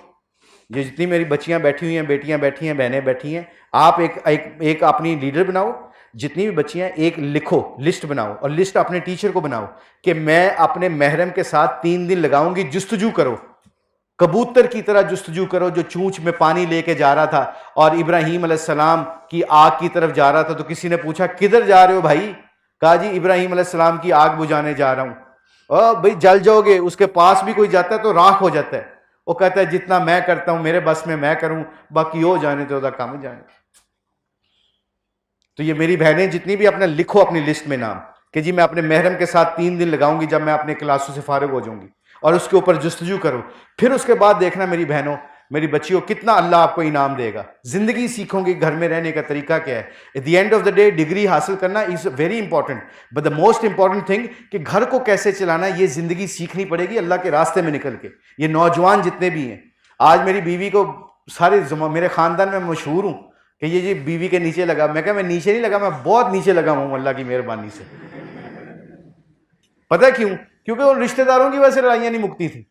ये जितनी मेरी बच्चियां बैठी हुई हैं, बेटियां बैठी हैं, बहनें बैठी हैं, आप एक अपनी लीडर बनाओ, जितनी भी बच्चियां एक लिखो, लिस्ट बनाओ, और लिस्ट अपने टीचर को बनाओ कि मैं अपने महरम के साथ 3 दिन लगाऊंगी, जुस्तजू करो, कबूतर की तरह जुस्तजू करो, जो चूंच में पानी लेके जा रहा था और इब्राहिम अलैहिस्सलाम की आग की तरफ जा रहा था, तो किसी ने पूछा किधर जा रहे हो भाई? कहा जी इब्राहिम अलैहिस्सलाम की आग बुझाने जा रहा हूं। भाई जल जाओगे, उसके पास भी कोई जाता है तो राख हो जाता है। वो कहता है जितना मैं करता हूं मेरे बस में मैं करूं, बाकी हो जाने तो काम जाने। तो ये मेरी बहनें जितनी भी अपना लिखो अपनी लिस्ट में नाम कि जी मैं अपने महरम के साथ 3 दिन लगाऊंगी जब मैं अपने क्लासों से फारिग हो जाऊंगी, और उसके ऊपर जुस्तजू करो। फिर उसके बाद देखना मेरी बहनों, मेरी बच्चियों, कितना अल्लाह आपको इनाम देगा। जिंदगी सीखोगे घर में रहने का तरीका क्या है। At the end of the day degree हासिल करना is very important, but the most important thing कि घर को कैसे चलाना, ये जिंदगी सीखनी पड़ेगी अल्लाह के रास्ते में निकल के। ये नौजवान जितने भी हैं, आज मेरी बीवी को सारे मेरे खानदान में मशहूर हूं कि ये जी बीवी के नीचे लगा। मैं कहा मैं नीचे नहीं लगा, मैं बहुत नीचे लगा हूं अल्लाह की मेहरबानी से। पता है क्यों? क्योंकि उन रिश्तेदारों की वजह से लड़ाइयां नहीं मुकती थी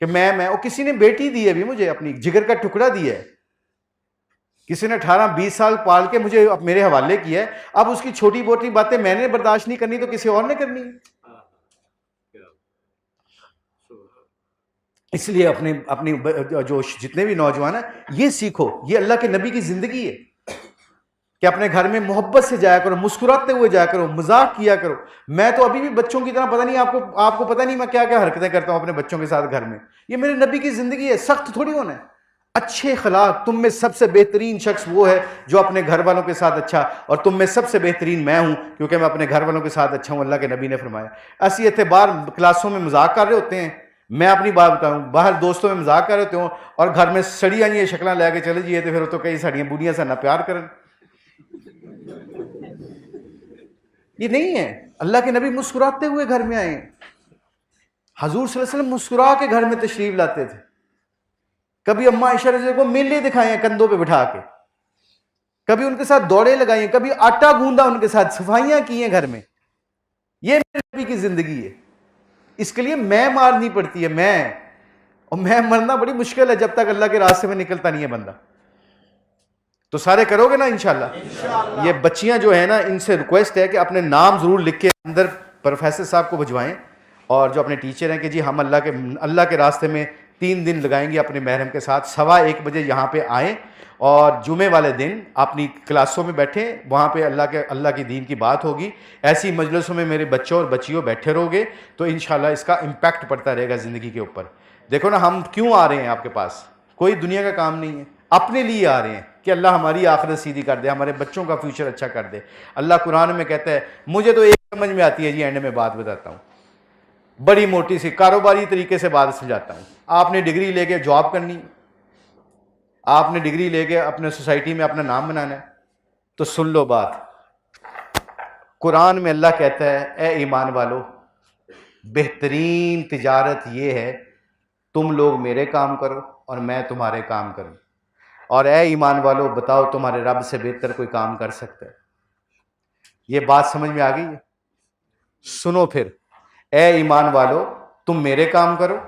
कि मैं और किसी ने बेटी दी है भी मुझे, अपनी जिगर का टुकड़ा दिया है, किसी ने 18-20 साल पाल के मुझे मेरे हवाले किया है। अब उसकी छोटी मोटी बातें मैंने बर्दाश्त नहीं करनी तो किसी और ने करनी है। इसलिए अपने अपनी जो जितने भी नौजवान है ये सीखो, ये अल्लाह के नबी की जिंदगी है कि अपने घर में मोहब्बत से जाया करो, मुस्कुराते हुए जाया करो, मजाक किया करो। मैं तो अभी भी बच्चों की तरह, पता नहीं आपको पता नहीं मैं क्या क्या हरकतें करता हूं अपने बच्चों के साथ घर में। ये मेरे नबी की जिंदगी है, सख्त थोड़ी होना है। अच्छे अखलाक, तुम में सबसे बेहतरीन शख्स वो है जो अपने घर वालों के साथ अच्छा, और तुम में सबसे बेहतरीन मैं हूं क्योंकि मैं अपने घर वालों के साथ अच्छा हूं, अल्लाह के नबी ने फरमाया। ऐसी एतबार क्लासों में मजाक कर रहे होते हैं, मैं अपनी बात बताऊं, बाहर दोस्तों में मजाक कर रहे होते हो और घर में सड़ियां जी शक्ल लैके चले जाइए तो फिर तो कई साड़ियां बुढ़ियां से ना प्यार करें। ये नहीं है। अल्लाह के नबी मुस्कुराते हुए घर में आए, हजूर सल्लल्लाहु अलैहि वसल्लम मुस्कुरा के घर में तशरीफ लाते थे। कभी अम्मा आयशा रज़ी को मेले दिखाए हैं कंधों पे बिठा के, कभी उनके साथ दौड़े लगाई, कभी आटा गूंदा उनके साथ, सफाइयां की हैं घर में। ये मेरे नबी की जिंदगी है। इसके लिए मैं मारनी पड़ती है, और मैं मरना बड़ी मुश्किल है जब तक अल्लाह के रास्ते में निकलता नहीं है बंदा। तो सारे करोगे ना इंशाल्लाह। ये बच्चियां जो है ना, इनसे रिक्वेस्ट है कि अपने नाम जरूर लिख के अंदर प्रोफेसर साहब को भिजवाएं, और जो अपने टीचर हैं कि जी हम अल्लाह के रास्ते में 3 दिन लगाएंगे अपने महरम के साथ, 1:15 बजे यहाँ पे आएँ और जुमे वाले दिन अपनी क्लासों में बैठें, वहाँ पे अल्लाह की दीन की बात होगी। ऐसी मजलिसों में मेरे बच्चों और बच्चियों बैठे रहोगे तो इंशाल्लाह इसका इम्पैक्ट पड़ता रहेगा ज़िंदगी के ऊपर। देखो ना, हम क्यों आ रहे हैं आपके पास, कोई दुनिया का काम नहीं है, अपने लिए आ रहे हैं कि अल्लाह हमारी आखिरत सीधी कर दे, हमारे बच्चों का फ्यूचर अच्छा कर दे। अल्लाह कुरान में कहता है, मुझे तो एक समझ में आती है जी, एंड में बात बताता हूँ, बड़ी मोटी सी कारोबारी तरीके से बात समझाता हूँ। आपने डिग्री लेके जॉब करनी, आपने डिग्री लेके अपने सोसाइटी में अपना नाम बनाना है, तो सुन लो बात। कुरान में अल्लाह कहता है, ए ईमान वालो, बेहतरीन तिजारत ये है तुम लोग मेरे काम करो और मैं तुम्हारे काम करूं। और ए ईमान वालो, बताओ तुम्हारे रब से बेहतर कोई काम कर सकता है? ये बात समझ में आ गई है? सुनो फिर, ए ईमान वालो, तुम मेरे काम करो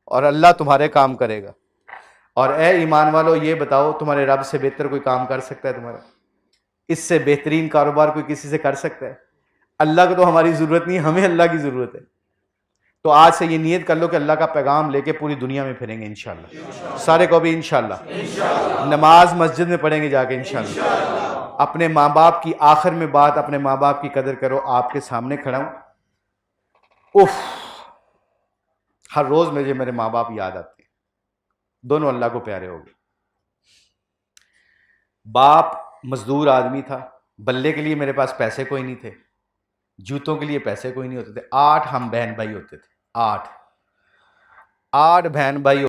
और अल्लाह तुम्हारे काम करेगा। और ए ईमान वालो, ये बताओ तुम्हारे रब से बेहतर कोई काम कर सकता है तुम्हारा? इससे बेहतरीन कारोबार कोई किसी से कर सकता है? अल्लाह को तो हमारी ज़रूरत नहीं, हमें अल्लाह की ज़रूरत है। तो आज से ये नियत कर लो कि अल्लाह का पैगाम लेके पूरी दुनिया में फिरेंगे इंशाल्लाह। सारे को भी इंशाल्लाह। नमाज मस्जिद में पढ़ेंगे जाके इंशाल्लाह। अपने माँ बाप की, आखिर में बात, अपने माँ बाप की कदर करो। आपके सामने खड़ा हूं, उफ, हर रोज मुझे मेरे माँ बाप याद आते हैं। दोनों अल्लाह को प्यारे हो गए। बाप मजदूर आदमी था, बल्ले के लिए मेरे पास पैसे कोई नहीं थे, जूतों के लिए पैसे कोई नहीं होते थे। 8 हम बहन भाई होते थे, 8 बहन भाई।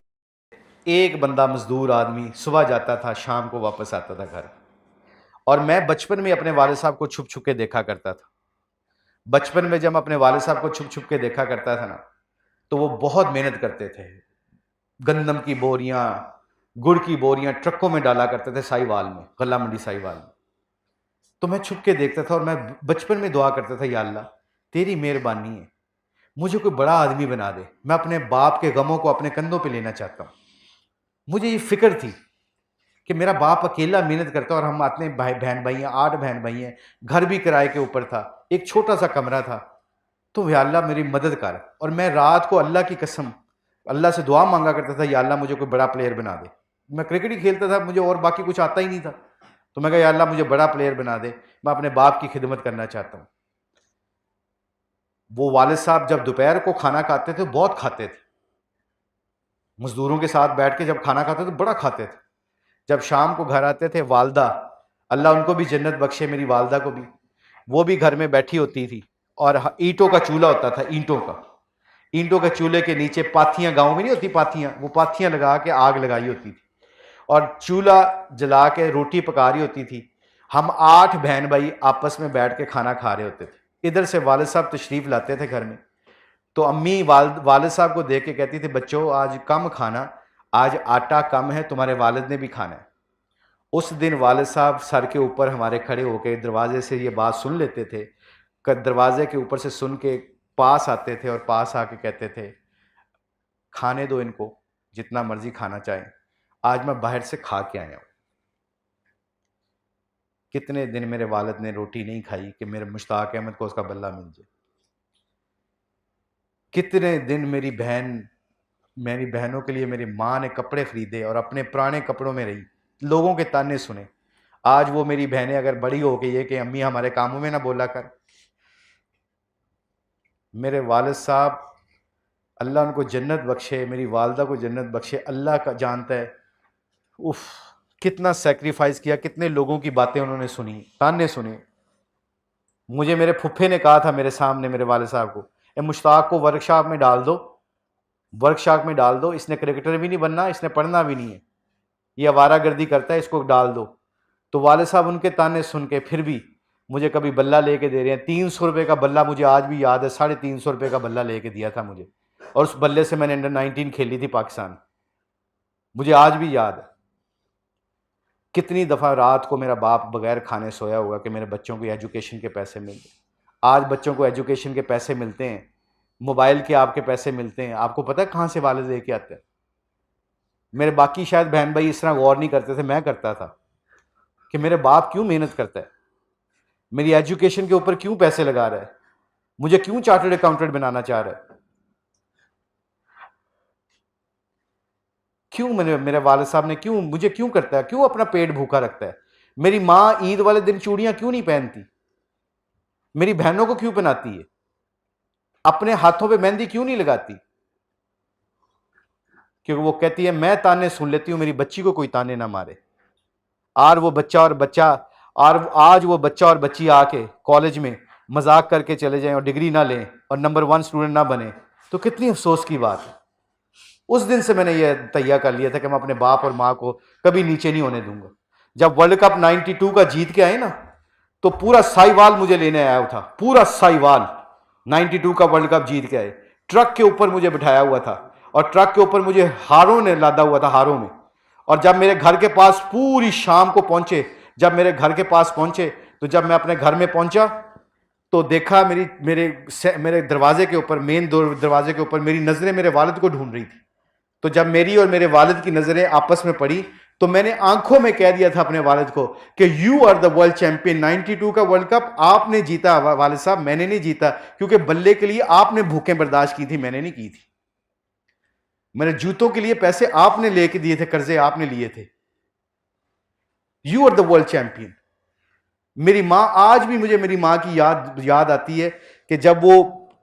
एक बंदा मजदूर आदमी सुबह जाता था, शाम को वापस आता था घर। और मैं बचपन में अपने वालिद साहब को छुप छुप के देखा करता था। बचपन में जब अपने वालिद साहब को छुप छुप के देखा करता था ना, तो वो बहुत मेहनत करते थे। गंदम की बोरियां, गुड़ की बोरियां ट्रकों में डाला करते थे साहिवाल में, गला मंडी साहिवाल में। तो मैं छुप के देखता था और मैं बचपन में दुआ करता था, या अल्लाह तेरी मेहरबानी है, मुझे कोई बड़ा आदमी बना दे, मैं अपने बाप के गमों को अपने कंधों पे लेना चाहता हूँ। मुझे ये फिक्र थी कि मेरा बाप अकेला मेहनत करता और हम आते बहन भाई हैं, 8 बहन भाई हैं, घर भी किराए के ऊपर था, एक छोटा सा कमरा था। तो या अल्लाह मेरी मदद कर। और मैं रात को अल्लाह की कसम अल्लाह से दुआ मांगा करता था, या अल्लाह मुझे कोई बड़ा प्लेयर बना दे। मैं क्रिकेट ही खेलता था, मुझे और बाकी कुछ आता ही नहीं था। तो मैं कहा या अल्लाह मुझे बड़ा प्लेयर बना दे, मैं अपने बाप की खिदमत करना चाहता हूँ। वो वालिद साहब जब दोपहर को खाना खाते थे बहुत खाते थे, मजदूरों के साथ बैठ के जब खाना खाते थे बड़ा खाते थे। जब शाम को घर आते थे, वालदा, अल्लाह उनको भी जन्नत बख्शे, मेरी वालदा को भी, वो भी घर में बैठी होती थी और ईंटों का चूल्हा होता था, ईंटों के चूल्हे के नीचे पाथियां, गांव में नहीं होती पाथियां, वो पाथियां लगा के आग लगाई होती थी और चूल्हा जला के रोटी पका रही होती थी। हम 8 बहन भाई आपस में बैठ के खाना खा रहे होते थे। इधर से वालिद साहब तशरीफ लाते थे घर में, तो अम्मी वालिद साहब को देख के कहती थी, बच्चों आज कम खाना, आज आटा कम है, तुम्हारे वालिद ने भी खाना है। उस दिन वालिद साहब सर के ऊपर हमारे खड़े होकर दरवाजे से ये बात सुन लेते थे, दरवाजे के ऊपर से सुन के पास आते थे और पास आके कहते थे, खाने दो इनको जितना मर्जी खाना चाहें, आज मैं बाहर से खा के आया हूं। कितने दिन मेरे वालिद ने रोटी नहीं खाई कि मेरे मुश्ताक अहमद को उसका बल्ला मिल जाए। कितने दिन मेरी बहनों के लिए मेरी माँ ने कपड़े खरीदे और अपने पुराने कपड़ों में रही, लोगों के ताने सुने। आज वो मेरी बहनें अगर बड़ी हो गई है कि अम्मी हमारे कामों में ना बोला कर। मेरे वालिद साहब, अल्लाह उनको जन्नत बख्शे, मेरी वालदा को जन्नत बख्शे, अल्लाह का जानता है उफ कितना सेक्रीफाइस किया, कितने लोगों की बातें उन्होंने सुनी, ताने सुने। मुझे मेरे फुफ्फे ने कहा था मेरे सामने, मेरे वालिद साहब को, ए मुश्ताक को वर्कशॉप में डाल दो, इसने क्रिकेटर भी नहीं बनना, इसने पढ़ना भी नहीं है, ये आवारागर्दी करता है, इसको डाल दो। तो वालिद साहब उनके ताने सुन के फिर भी मुझे कभी बल्ला लेके दे रहे हैं। 300 रुपये का बल्ला मुझे आज भी याद है, 350 रुपये का बल्ला लेके दिया था मुझे, और उस बल्ले से मैंने अंडर-19 खेली थी पाकिस्तान, मुझे आज भी याद है। कितनी दफ़ा रात को मेरा बाप बगैर खाने सोया होगा कि मेरे बच्चों को एजुकेशन के पैसे मिल गए। आज बच्चों को एजुकेशन के पैसे मिलते हैं, मोबाइल के आपके पैसे मिलते हैं, आपको पता है कहाँ से वालिद लेके आते हैं। मेरे बाकी शायद बहन भाई इस तरह गौर नहीं करते थे, मैं करता था कि मेरे बाप क्यों मेहनत करता है, मेरी एजुकेशन के ऊपर क्यों पैसे लगा रहा है, मुझे क्यों चार्टर्ड अकाउंटेंट बनाना चाह रहा है, क्यों मेरे वालिद साहब ने क्यों मुझे क्यों करता है, क्यों अपना पेट भूखा रखता है। मेरी माँ ईद वाले दिन चूड़ियां क्यों नहीं पहनती, मेरी बहनों को क्यों पहनाती है, अपने हाथों पे मेहंदी क्यों नहीं लगाती, क्योंकि वो कहती है मैं ताने सुन लेती हूं, मेरी बच्ची को कोई ताने ना मारे। और आज वो बच्चा और बच्ची आके कॉलेज में मजाक करके चले जाएं और डिग्री ना लें और नंबर 1 स्टूडेंट ना बने, तो कितनी अफसोस की बात है। उस दिन से मैंने ये तैयार कर लिया था कि मैं अपने बाप और माँ को कभी नीचे नहीं होने दूंगा। जब वर्ल्ड कप 92 का जीत के आए ना, तो पूरा साहिवाल मुझे लेने आया था, पूरा साहिवाल 92 का वर्ल्ड कप जीत के आए, ट्रक के ऊपर मुझे बिठाया हुआ था और ट्रक के ऊपर मुझे हारों ने लादा हुआ था, हारों में। और जब मेरे घर के पास पूरी शाम को पहुंचे, जब मेरे घर के पास पहुंचे, तो जब मैं अपने घर में पहुंचा तो देखा मेरे दरवाजे के ऊपर, मेन दरवाजे के ऊपर मेरी नजरें मेरे वालिद को ढूंढ रही थी। तो जब मेरी और मेरे वालिद की नजरें आपस में पड़ी, तो मैंने आंखों में कह दिया था अपने वालिद को कि you are the world champion, 92 का वर्ल्ड कप आपने जीता वालिद साहब, मैंने नहीं जीता, क्योंकि बल्ले के लिए आपने भूखें बर्दाश्त की थी, मैंने नहीं की थी। मेरे जूतों के लिए पैसे आपने लेके दिए थे, कर्जे आपने लिए थे। You are the world champion. मेरी माँ, आज भी मुझे मेरी माँ की याद आती है कि जब वो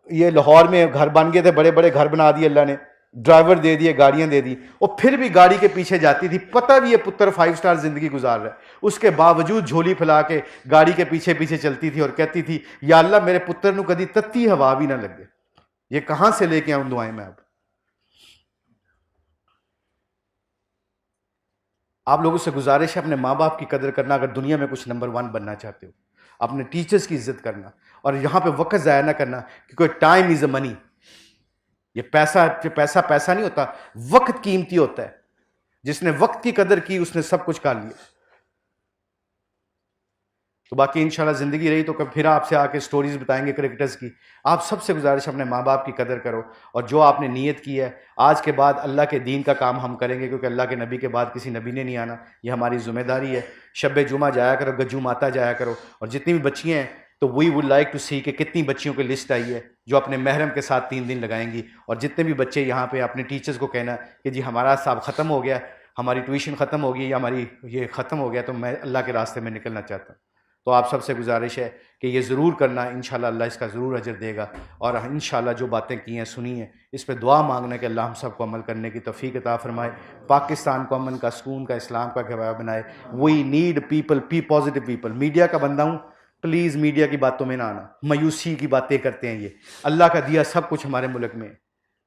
ये लाहौर में घर बन गए थे, बड़े बड़े घर बना दिए अल्लाह ने, ड्राइवर दे दिए, गाड़ियां दे दी, और फिर भी गाड़ी के पीछे जाती थी, पता भी ये पुत्र 5 स्टार जिंदगी गुजार रहा है, उसके बावजूद झोली फैला के गाड़ी के पीछे पीछे चलती थी और कहती थी या अल्लाह मेरे पुत्र को कभी तत्ती हवा भी ना लगे। ये कहां से लेके आऊं दुआएं मैं। अब आप लोगों से गुजारिश है, अपने माँ बाप की कदर करना, अगर दुनिया में कुछ नंबर 1 बनना चाहते हो, अपने टीचर्स की इज्जत करना, और यहां पे वक्त ज़ाया ना करना, क्योंकि टाइम इज अ मनी। ये पैसा नहीं होता, वक्त कीमती होता है। जिसने वक्त की कदर की उसने सब कुछ कर लिया। तो बाकी इंशाल्लाह ज़िंदगी रही तो कभी फिर आपसे आके स्टोरीज़ बताएंगे क्रिकेटर्स की। आप सबसे गुजारिश अपने माँ बाप की कदर करो, और जो आपने नीयत की है आज के बाद अल्लाह के दीन का काम हम करेंगे, क्योंकि अल्लाह के नबी के बाद किसी नबी ने नहीं आना, ये हमारी ज़िम्मेदारी है। शब जुमा जाया करो, गज्जू माता जाया करो, और जितनी भी बच्चियाँ हैं तो वी वुड लाइक टू सी कि कितनी बच्चियों की लिस्ट आई है जो अपने महरम के साथ 3 दिन लगाएंगी। और जितने भी बच्चे यहाँ पे अपने टीचर्स को कहना कि जी हमारा साहब ख़त्म हो गया, हमारी ट्यूशन ख़त्म हो गई या हमारी ये ख़त्म हो गया, तो मैं अल्लाह के रास्ते में निकलना चाहता हूँ। तो आप सबसे गुजारिश है कि ये ज़रूर करना, इंशाल्लाह अल्लाह इसका ज़रूर अजर देगा। और इंशाल्लाह जो बातें की हैं सुनी हैं, इस पर दुआ मांगना कि अल्लाह हम सबको अमल करने की तौफीक अता फरमाए, पाकिस्तान को अमन का, सुकून का, इस्लाम का गवाह बनाए। We need people, positive people. Media का बंदा हूँ, प्लीज़ मीडिया की बातों में ना आना, मायूसी की बातें करते हैं ये। अल्लाह का दिया सब कुछ हमारे मुल्क में,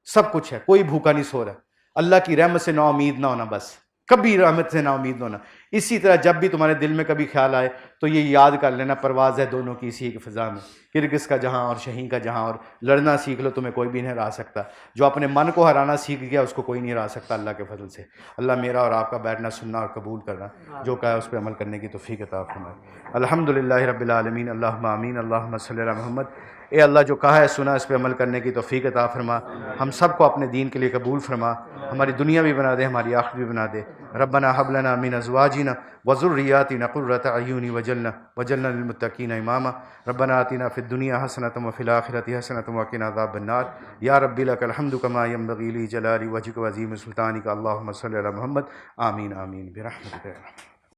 सब कुछ है, कोई भूखा नहीं सो रहा। अल्लाह की रहमत से ना उम्मीद ना होना, बस कभी रहमत से ना उम्मीद होना। इसी तरह जब भी तुम्हारे दिल में कभी ख्याल आए तो ये याद कर लेना, परवाज़ है दोनों की इसी एक फ़िज़ा में, किर्गिज़ का जहाँ और शहीन का जहाँ। और लड़ना सीख लो, तुम्हें कोई भी नहीं हरा सकता। जो अपने मन को हराना सीख गया उसको कोई नहीं हरा सकता अल्लाह के फजल से। अल्लाह मेरा और आपका बैठना, सुनना और कबूल करना, जो कहा उस पर अमल करने की तौफीक अता फरमाए। अल्हम्दुलिल्लाहि रब्बिल आलमीन, अल्लाहुम्मा आमीन, अल्लाहुम्मा सल्ली अला मुहम्मद। ए अल्लाह, जो कहा है सुना, इस पर अमल करने की तौफीक अता फरमा। हम सब को अपने दीन के लिए कबूल फरमा, हमारी दुनिया भी बना दे, हमारी आखिरत भी बना दे। रब्बना हब लना मिन अज़वाजिना व ज़ुर्रिय्यातिना क़ुर्रता अय्युन वजअलना लिलमुत्तक़ीना इमामा। रब्बना आतिना फ़िद दुनिया हसनतम व फ़िल आखिरति हसनतम व क़िना अज़ाबन्नार। या रब्बी लकल हम्दु कमा यंबग़ी ली जलाली वजहिका व अज़ीम सुल्तानिका। अल्लाहुम्मा सल्लि अला मुहम्मद। आमीन आमीन बिरहमतिका।